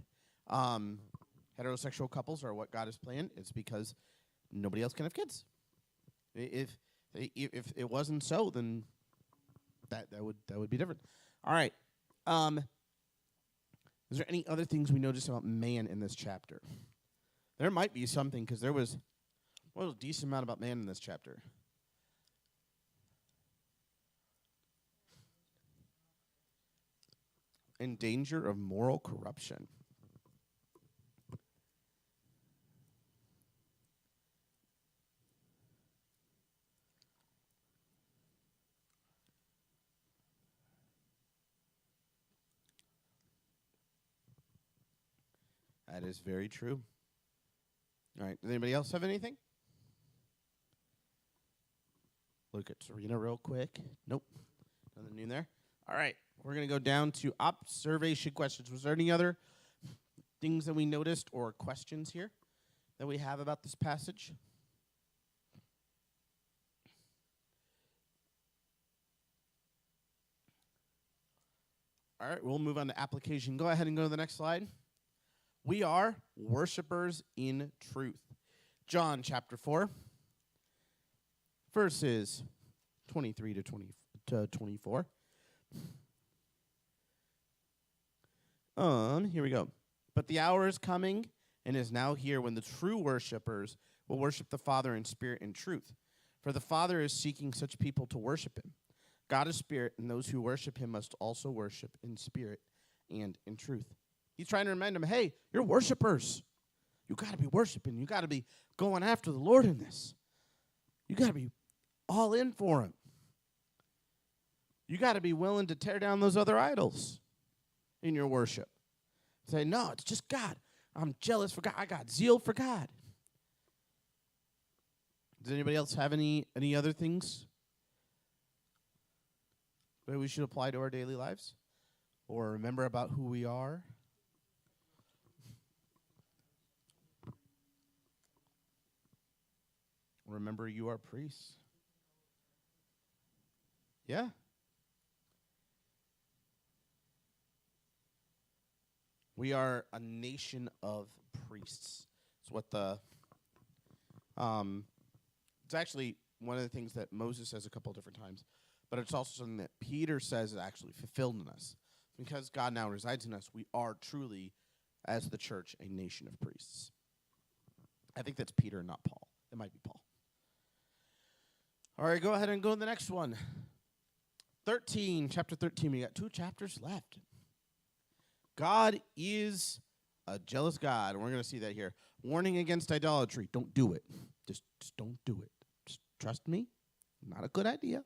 heterosexual couples are what God has planned. It's because nobody else can have kids. If it wasn't so, then That would be different. All right. Is there any other things we notice about man in this chapter? There might be something, because there was a decent amount about man in this chapter. In danger of moral corruption. That is very true. All right. Does anybody else have anything? Look at Serena real quick. Nope. Nothing new there. All right. We're going to go down to observation questions. Was there any other things that we noticed or questions here that we have about this passage? All right. We'll move on to application. Go ahead and go to the next slide. We are worshipers in truth. John chapter 4, verses 23 to 24. Here we go. But the hour is coming and is now here when the true worshipers will worship the Father in spirit and truth. For the Father is seeking such people to worship him. God is spirit, and those who worship him must also worship in spirit and in truth. He's trying to remind them, hey, you're worshipers. You got to be worshiping. You got to be going after the Lord in this. You got to be all in for him. You got to be willing to tear down those other idols in your worship. Say, no, it's just God. I'm jealous for God. I got zeal for God. Does anybody else have any other things that we should apply to our daily lives? Or remember about who we are? Remember, you are priests. Yeah. We are a nation of priests. It's what it's actually one of the things that Moses says a couple of different times, but it's also something that Peter says is actually fulfilled in us. Because God now resides in us, we are truly, as the church, a nation of priests. I think that's Peter and not Paul. It might be Paul. All right, go ahead and go to the next one. Chapter 13. We got 2 chapters left. God is a jealous God, and we're going to see that here. Warning against idolatry. Don't do it. Just don't do it. Just trust me. Not a good idea.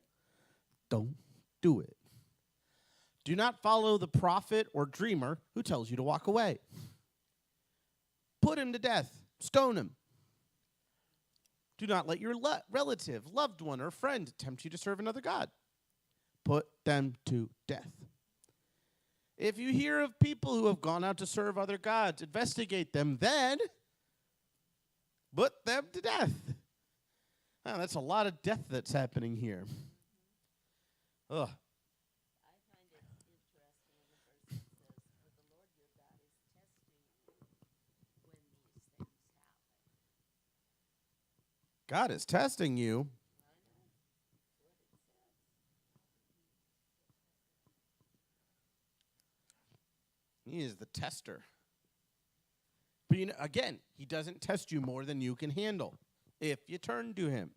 Don't do it. Do not follow the prophet or dreamer who tells you to walk away. Put him to death. Stone him. Do not let your relative, loved one, or friend tempt you to serve another god. Put them to death. If you hear of people who have gone out to serve other gods, investigate them, then put them to death. Oh, that's a lot of death that's happening here. Ugh. I find it interesting in the verse that says, for the Lord your God is testing you when these things happen. God is testing you. I know. That's what it says. He is the tester. But again, he doesn't test you more than you can handle if you turn to him.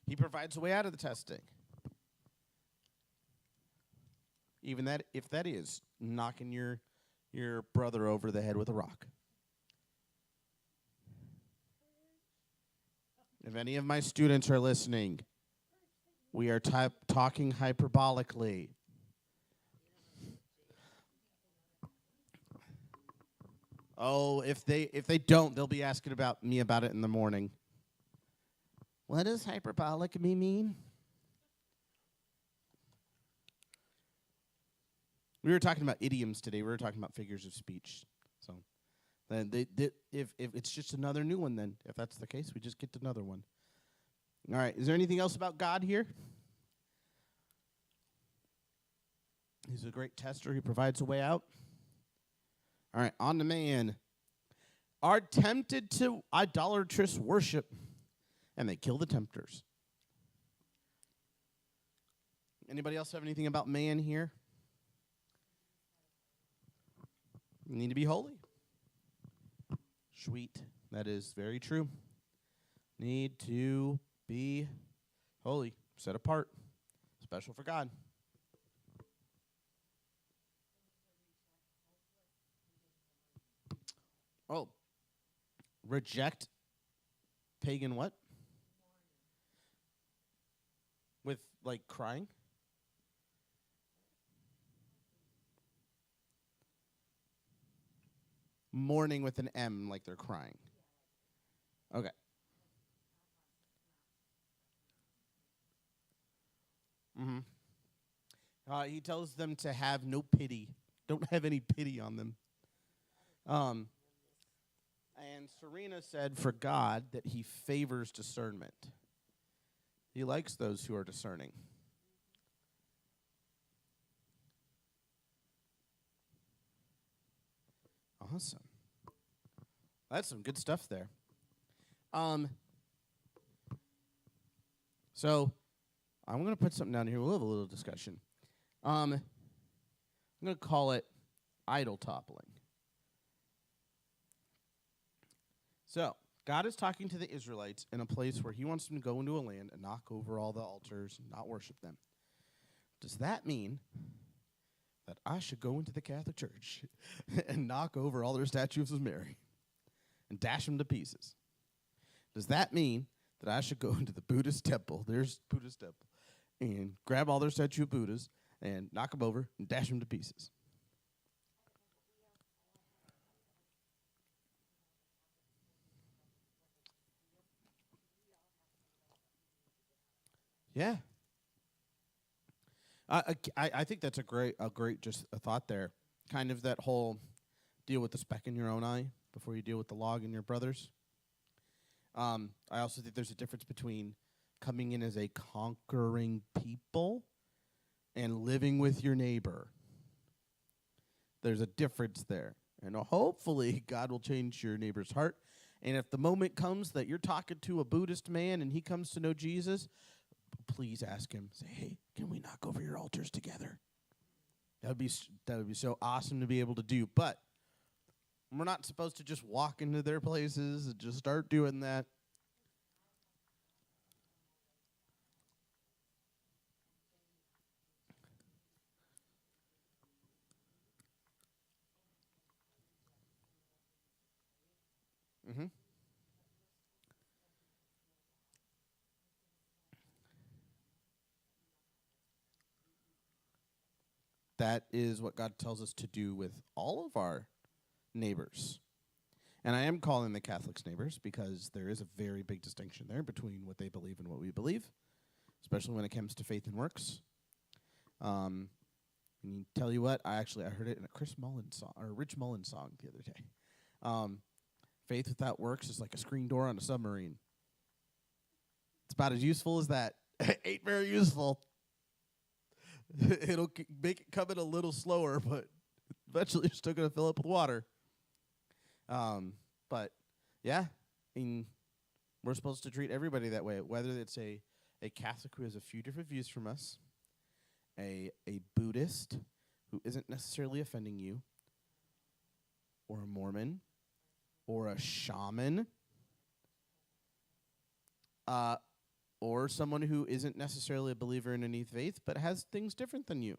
He provides a way out of the testing. Even that, if that is knocking your brother over the head with a rock. If any of my students are listening, we are talking hyperbolically. Oh, if they don't, they'll be asking me about it in the morning. What does hyperbolic mean? We were talking about idioms today. We were talking about figures of speech. So, then if it's just another new one, then if that's the case, we just get another one. All right. Is there anything else about God here? He's a great tester. He provides a way out. All right, on to man. Are tempted to idolatrous worship, and they kill the tempters. Anybody else have anything about man here? You need to be holy. Sweet. That is very true. Need to be holy, set apart, special for God. Oh, reject pagan what? With, like, crying? Mourning with an M, like they're crying. Okay. Mm-hmm. He tells them to have no pity. Don't have any pity on them. And Serena said for God that he favors discernment. He likes those who are discerning. Awesome. That's some good stuff there. So I'm going to put something down here. We'll have a little discussion. I'm going to call it idol toppling. So God is talking to the Israelites in a place where he wants them to go into a land and knock over all the altars and not worship them. Does that mean that I should go into the Catholic Church and knock over all their statues of Mary and dash them to pieces? Does that mean that I should go into the Buddhist temple, there's Buddhist temple, and grab all their statue of Buddhas and knock them over and dash them to pieces? Yeah. I think that's a great just a thought there. Kind of that whole deal with the speck in your own eye before you deal with the log in your brother's. I also think there's a difference between coming in as a conquering people and living with your neighbor. There's a difference there. And hopefully God will change your neighbor's heart. And if the moment comes that you're talking to a Buddhist man and he comes to know Jesus, please ask him, say, hey, can we knock over your altars together? That would be so awesome to be able to do. But we're not supposed to just walk into their places and just start doing that. Mm-hmm. That is what God tells us to do with all of our neighbors. And I am calling the Catholics neighbors because there is a very big distinction there between what they believe and what we believe, especially when it comes to faith and works. And tell you what, I heard it in a Chris Mullins song or a Rich Mullins song the other day. Faith without works is like a screen door on a submarine. It's about as useful as that. It ain't very useful. It'll make it come in a little slower, but eventually you're still going to fill up with water. But, yeah, I mean, we're supposed to treat everybody that way, whether it's a Catholic who has a few different views from us, a Buddhist who isn't necessarily offending you, or a Mormon, or a shaman, or someone who isn't necessarily a believer in any faith but has things different than you,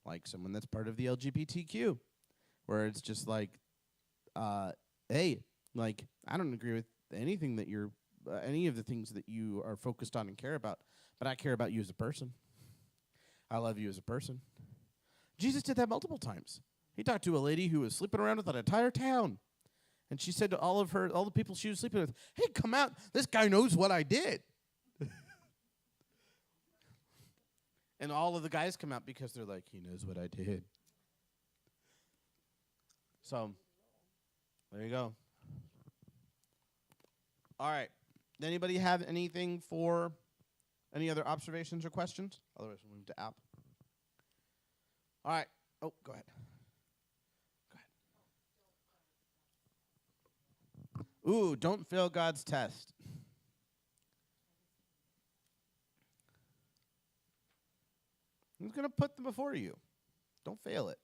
like someone that's part of the LGBTQ, where it's just like, hey, like, I don't agree with anything that you're, any of the things that you are focused on and care about, but I care about you as a person. I love you as a person. Jesus did that multiple times. He talked to a lady who was sleeping around with an entire town. And she said to all the people she was sleeping with, hey, come out. This guy knows what I did. And all of the guys come out because they're like, he knows what I did. So, there you go. All right. Anybody have anything for any other observations or questions? Otherwise, we'll move to app. All right. Oh, go ahead. Ooh, don't fail God's test. He's going to put them before you. Don't fail it.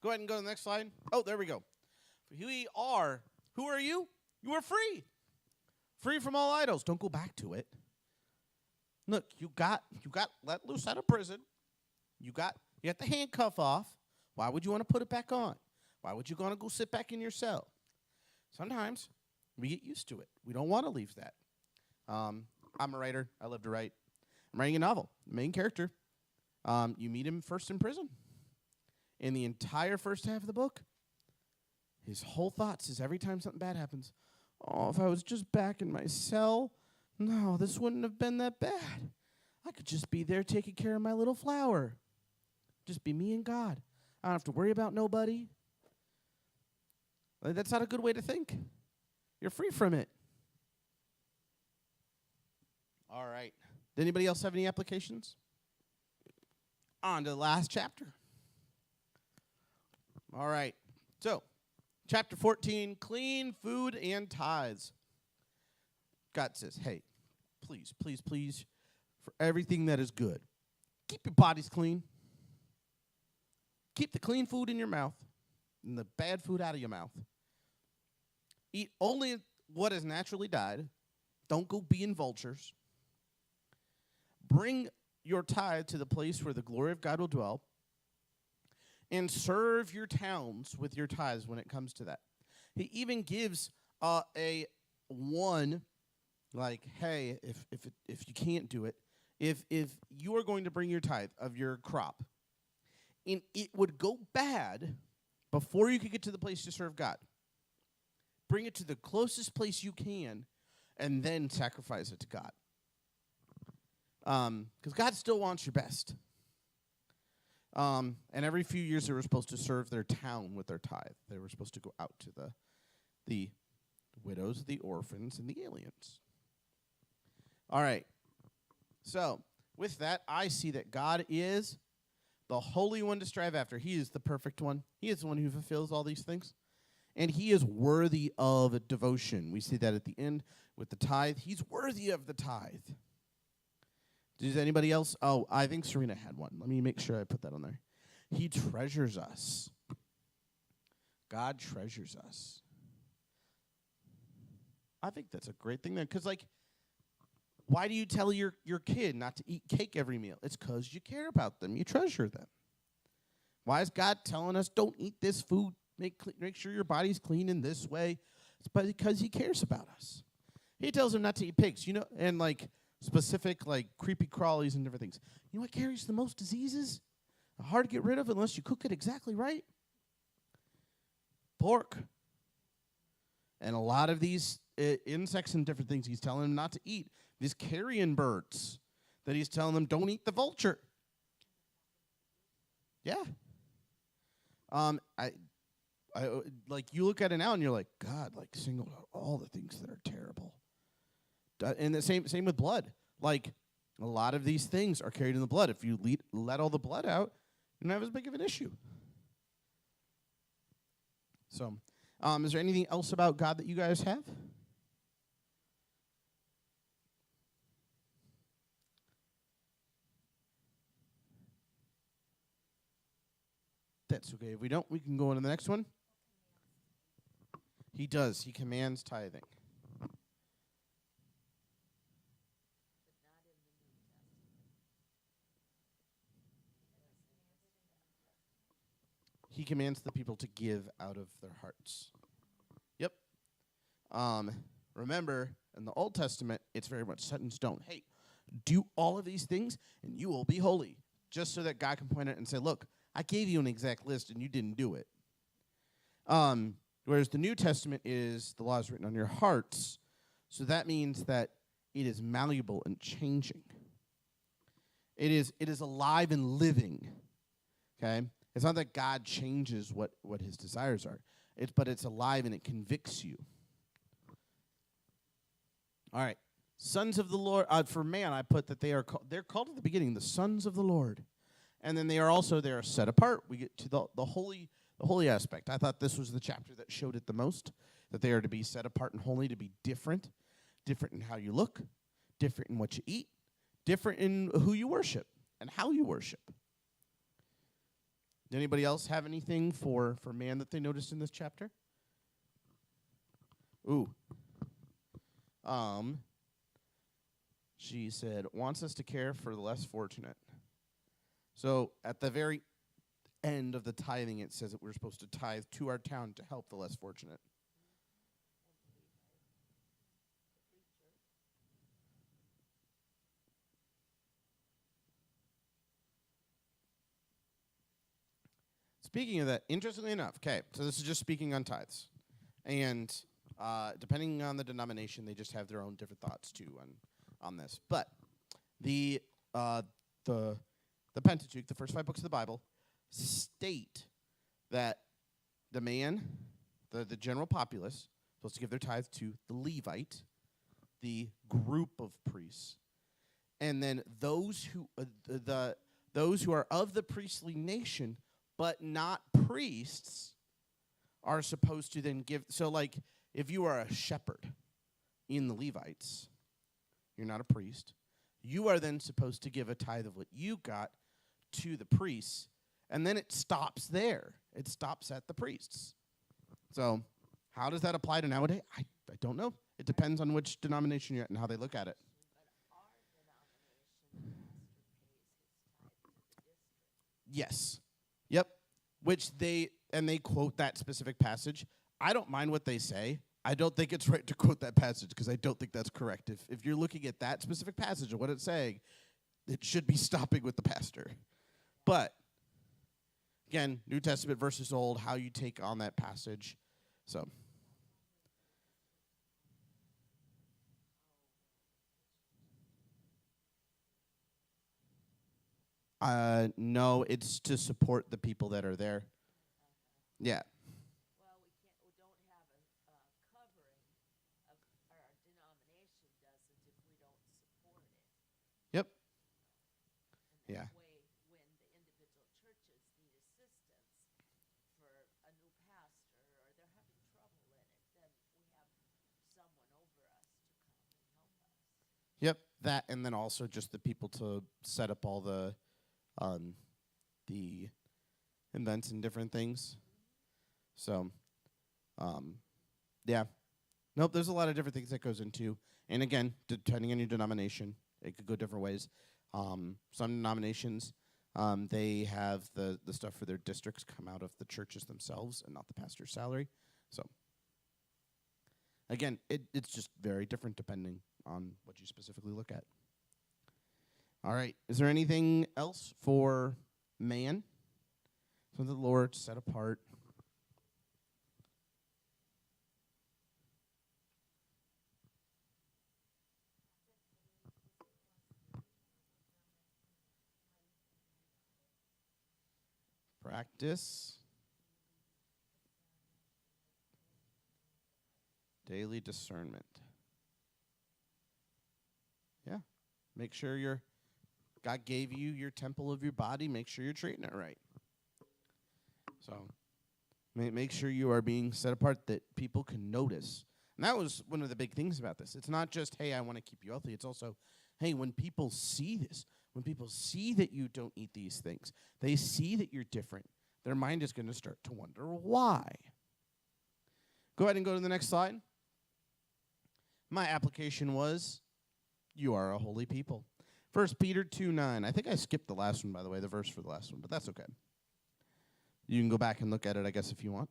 Go ahead and go to the next slide. Oh, there we go. Who are you? You are free. Free from all idols. Don't go back to it. Look, you got let loose out of prison. You got the handcuff off. Why would you want to put it back on? Why would you want to go sit back in your cell? Sometimes we get used to it. We don't want to leave that. I'm a writer. I love to write. I'm writing a novel. The main character, you meet him first in prison. In the entire first half of the book, his whole thoughts is every time something bad happens, oh, if I was just back in my cell, no, this wouldn't have been that bad. I could just be there taking care of my little flower. Just be me and God. I don't have to worry about nobody. That's not a good way to think. You're free from it. All right. Did anybody else have any applications? On to the last chapter. All right. So, chapter 14, clean food and tithes. God says, hey, please, please, please, for everything that is good, keep your bodies clean. Keep the clean food in your mouth and the bad food out of your mouth. Eat only what has naturally died. Don't go being vultures. Bring your tithe to the place where the glory of God will dwell. And serve your towns with your tithes when it comes to that. He even gives a one, like, hey, if you can't do it, if you are going to bring your tithe of your crop, and it would go bad before you could get to the place to serve God, bring it to the closest place you can, and then sacrifice it to God. Because God still wants your best. And every few years they were supposed to serve their town with their tithe. They were supposed to go out to the widows, the orphans, and the aliens. All right. So, with that, I see that God is the holy one to strive after. He is the perfect one. He is the one who fulfills all these things. And he is worthy of devotion. We see that at the end with the tithe. He's worthy of the tithe. Does anybody else? Oh, I think Serena had one. Let me make sure I put that on there. He treasures us. God treasures us. I think that's a great thing there. Because, like, why do you tell your kid not to eat cake every meal? It's because you care about them. You treasure them. Why is God telling us don't eat this food? Make sure your body's clean in this way. It's because he cares about us. He tells them not to eat pigs, and, like, specific, like, creepy crawlies and different things. You know what carries the most diseases? Hard to get rid of unless you cook it exactly right? Pork. And a lot of these insects and different things he's telling them not to eat. These carrion birds that he's telling them don't eat the vulture. Yeah. I like, you look at it now and you're like, God, like, singled out all the things that are terrible. And the same with blood. Like, a lot of these things are carried in the blood. If you let all the blood out, you don't have as big of an issue. So, is there anything else about God that you guys have? That's okay. If we don't, we can go on to the next one. He does. He commands tithing. He commands the people to give out of their hearts. Yep. Remember, in the Old Testament, it's very much set in stone. Hey, do all of these things, and you will be holy. Just so that God can point out and say, look, I gave you an exact list, and you didn't do it. Whereas the New Testament is the law is written on your hearts. So that means that it is malleable and changing. It is alive and living. Okay? It's not that God changes what his desires are. But it's alive and it convicts you. All right. Sons of the Lord. For man, I put that they're called at the beginning the sons of the Lord. And then they are set apart. We get to the holy aspect. I thought this was the chapter that showed it the most, that they are to be set apart and holy, to be different in how you look, different in what you eat, different in who you worship and how you worship. Anybody else have anything for man that they noticed in this chapter? Ooh. She said, wants us to care for the less fortunate. So at the very end of the tithing, it says that we're supposed to tithe to our town to help the less fortunate. Speaking of that, interestingly enough, okay, so this is just speaking on tithes. And depending on the denomination, they just have their own different thoughts, too, on this. But the Pentateuch, the first 5 books of the Bible, state that the man, the general populace, is supposed to give their tithe to the Levite, the group of priests, and then those who are of the priestly nation but not priests are supposed to then give. So, like, if you are a shepherd in the Levites, you're not a priest, you are then supposed to give a tithe of what you got to the priests, and then it stops there. It stops at the priests. So, how does that apply to nowadays? I don't know. It depends on which denomination you're at and how they look at it. Yes. Yep. Which they quote that specific passage. I don't mind what they say. I don't think it's right to quote that passage because I don't think that's correct. If you're looking at that specific passage and what it's saying, it should be stopping with the pastor. But, again, New Testament versus Old, how you take on that passage. So. No, it's to support the people that are there. Yeah. Well, we don't have a covering of our denomination doesn't if we don't support it. Yep. And Yeah. that way, when the individual churches need assistance for a new pastor or they're having trouble in it, then we have someone over us to come and help us. Yep. That, and then also just the people to set up all the events and different things. So, yeah. Nope, there's a lot of different things that goes into. And again, depending on your denomination, it could go different ways. Some denominations, they have the stuff for their districts come out of the churches themselves and not the pastor's salary. So, again, it's just very different depending on what you specifically look at. All right. Is there anything else for man? So the Lord set apart. Practice. Daily discernment. Yeah. Make sure God gave you your temple of your body. Make sure you're treating it right. So make sure you are being set apart that people can notice. And that was one of the big things about this. It's not just, hey, I want to keep you healthy. It's also, hey, when people see this, when people see that you don't eat these things, they see that you're different, their mind is going to start to wonder why. Go ahead and go to the next slide. My application was, you are a holy people. 1 Peter 2:9. I think I skipped the last one, by the way, the verse for the last one, but that's okay. You can go back and look at it, I guess, if you want.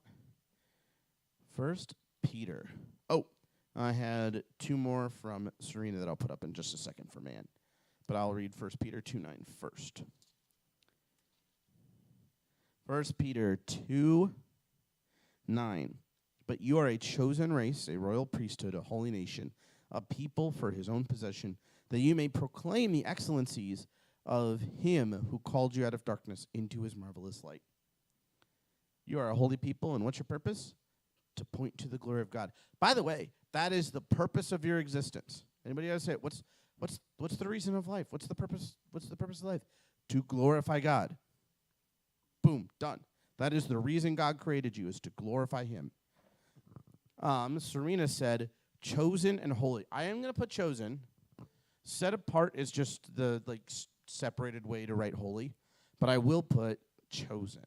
1 Peter. Oh, I had 2 more from Serena that I'll put up in just a second for man. But I'll read 1 Peter 2:9 first. 1 Peter 2:9. But you are a chosen race, a royal priesthood, a holy nation, a people for his own possession, that you may proclaim the excellencies of him who called you out of darkness into his marvelous light. You are a holy people, and what's your purpose? To point to the glory of God. By the way, that is the purpose of your existence. Anybody else say it? What's the reason of life? What's the purpose? What's the purpose of life? To glorify God. Boom, done. That is the reason God created you, is to glorify him. Serena said, chosen and holy. I am going to put chosen. Set apart is just the separated way to write holy. But I will put chosen.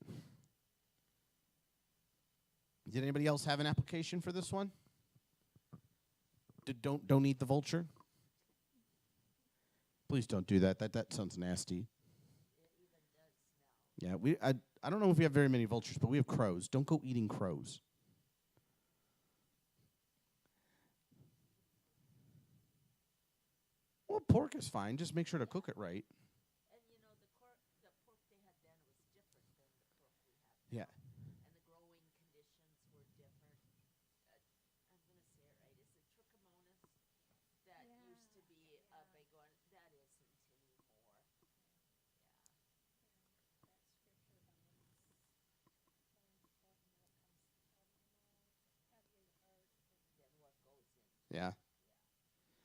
Did anybody else have an application for this one? Don't eat the vulture. Please don't do that. That sounds nasty. Yeah, I don't know if we have very many vultures, but we have crows. Don't go eating crows. Well, pork is fine. Just make sure to cook it right. And you know, the pork they had then was different than the pork we have now. Yeah. And the growing conditions were different. I'm going to say it right. Is it trichomonas? That used to be a big one. That isn't anymore. Then what goes in? Yeah.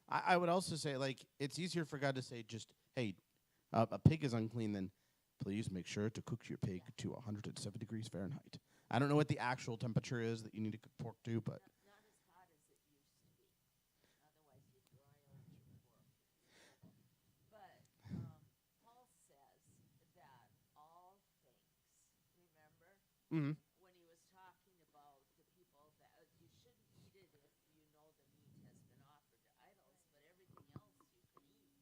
I would also say, like, it's easier for God to say just, hey, a pig is unclean than please make sure to cook your pig to 107 degrees Fahrenheit. I don't know what the actual temperature is that you need to cook pork to, but Not as hot as it used to be. Otherwise, you'd dry out your pork. But Paul says that all things, remember? mm-hmm. When he was talking about the people that you shouldn't eat it if you know the meat has been offered to idols, but everything else you can eat.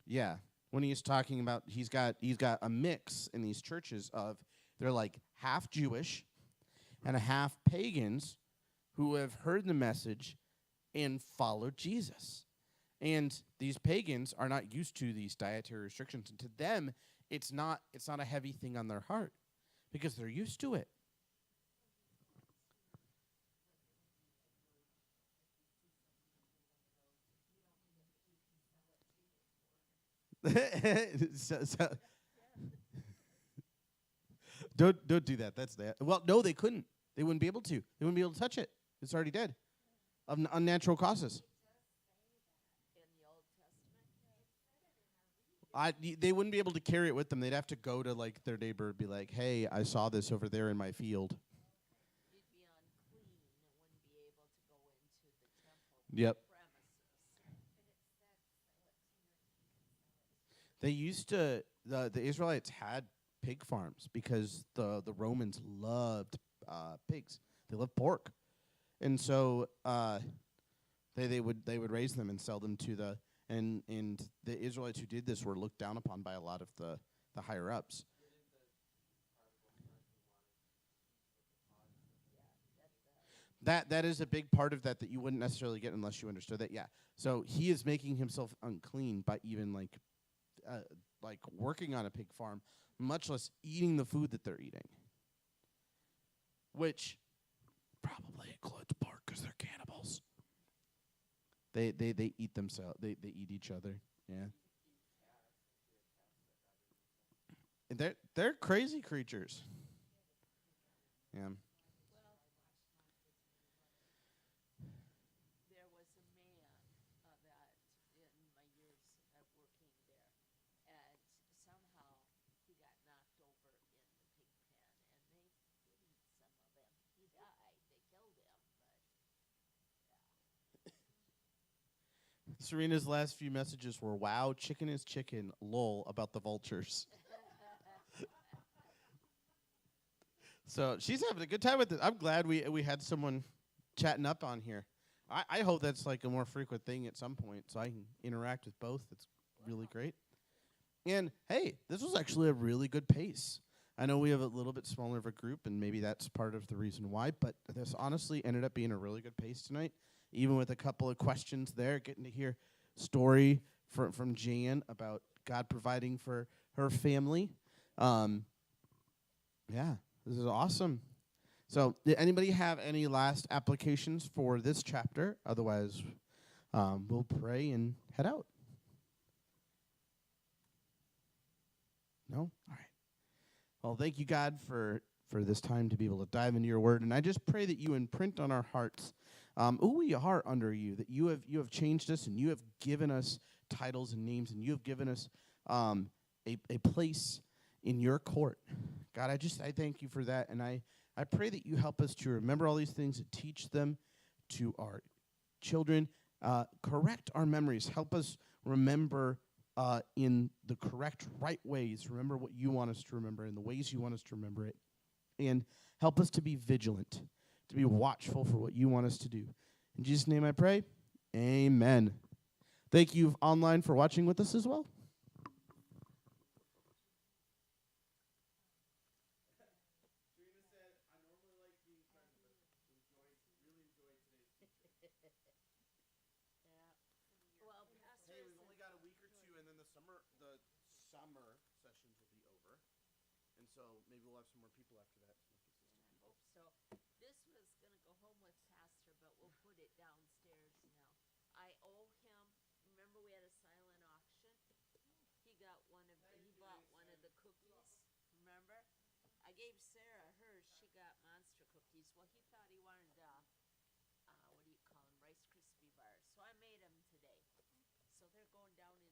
Yeah. When he's talking about he's got a mix in these churches of they're like half Jewish and a half pagans who have heard the message and followed Jesus. And these pagans are not used to these dietary restrictions, and to them it's not a heavy thing on their heart because they're used to it. so don't do that. That's that. Well, no, they couldn't. They wouldn't be able to. They wouldn't be able to touch it. It's already dead of unnatural causes. In the Old Testament? They wouldn't be able to carry it with them. They'd have to go to like their neighbor and be like, "Hey, I saw this over there in my field." You'd be unclean and wouldn't be able to go into the temple Yep. premises. They used to the Israelites had pig farms because the Romans loved pigs. They loved pork, and so they would raise them and sell them to the and the Israelites who did this were looked down upon by a lot of the higher ups. That is a big part of that you wouldn't necessarily get unless you understood that. Yeah. So he is making himself unclean by even like working on a pig farm, much less eating the food that they're eating, which probably includes pork because they're cannibals. They eat themselves. They eat each other. Yeah. And they're crazy creatures. Yeah. There was a man that in my years of working there, and somehow he got knocked over in the pig pen, and they did eat some of him. He died. They killed him, but Serena's last few messages were, "Wow, chicken is chicken. Lol about the vultures." So she's having a good time with it. I'm glad we had someone chatting up on here. I hope that's like a more frequent thing at some point so I can interact with both. It's really great. And hey, this was actually a really good pace. I know we have a little bit smaller of a group, and maybe that's part of the reason why, but this honestly ended up being a really good pace tonight, even with a couple of questions there, getting to hear story from Jan about God providing for her family. Yeah, this is awesome. So, did anybody have any last applications for this chapter? Otherwise, we'll pray and head out. No? All right. Well, thank you, God, for this time to be able to dive into your word. And I just pray that you imprint on our hearts who we are under you, that you have changed us and you have given us titles and names and you have given us a place in your court. God, I thank you for that. And I pray that you help us to remember all these things and teach them to our children. Correct our memories. Help us remember in the correct, right ways. Remember what you want us to remember in the ways you want us to remember it. And help us to be vigilant, to be watchful for what you want us to do. In Jesus' name I pray, amen. Thank you online for watching with us as well. Hey, we've only got a week or two, and then the summer sessions will be over, and so maybe we'll have some more people after that. I hope so. This was going to go home with Pastor, but we'll put it downstairs now. I owe him. Remember, we had a silent auction. He bought one of the cookies. Remember, I gave Sarah hers. She got monster cookies. Well, he thought he wanted what do you call them? Rice Krispie bars. So I made them today. So they're going down in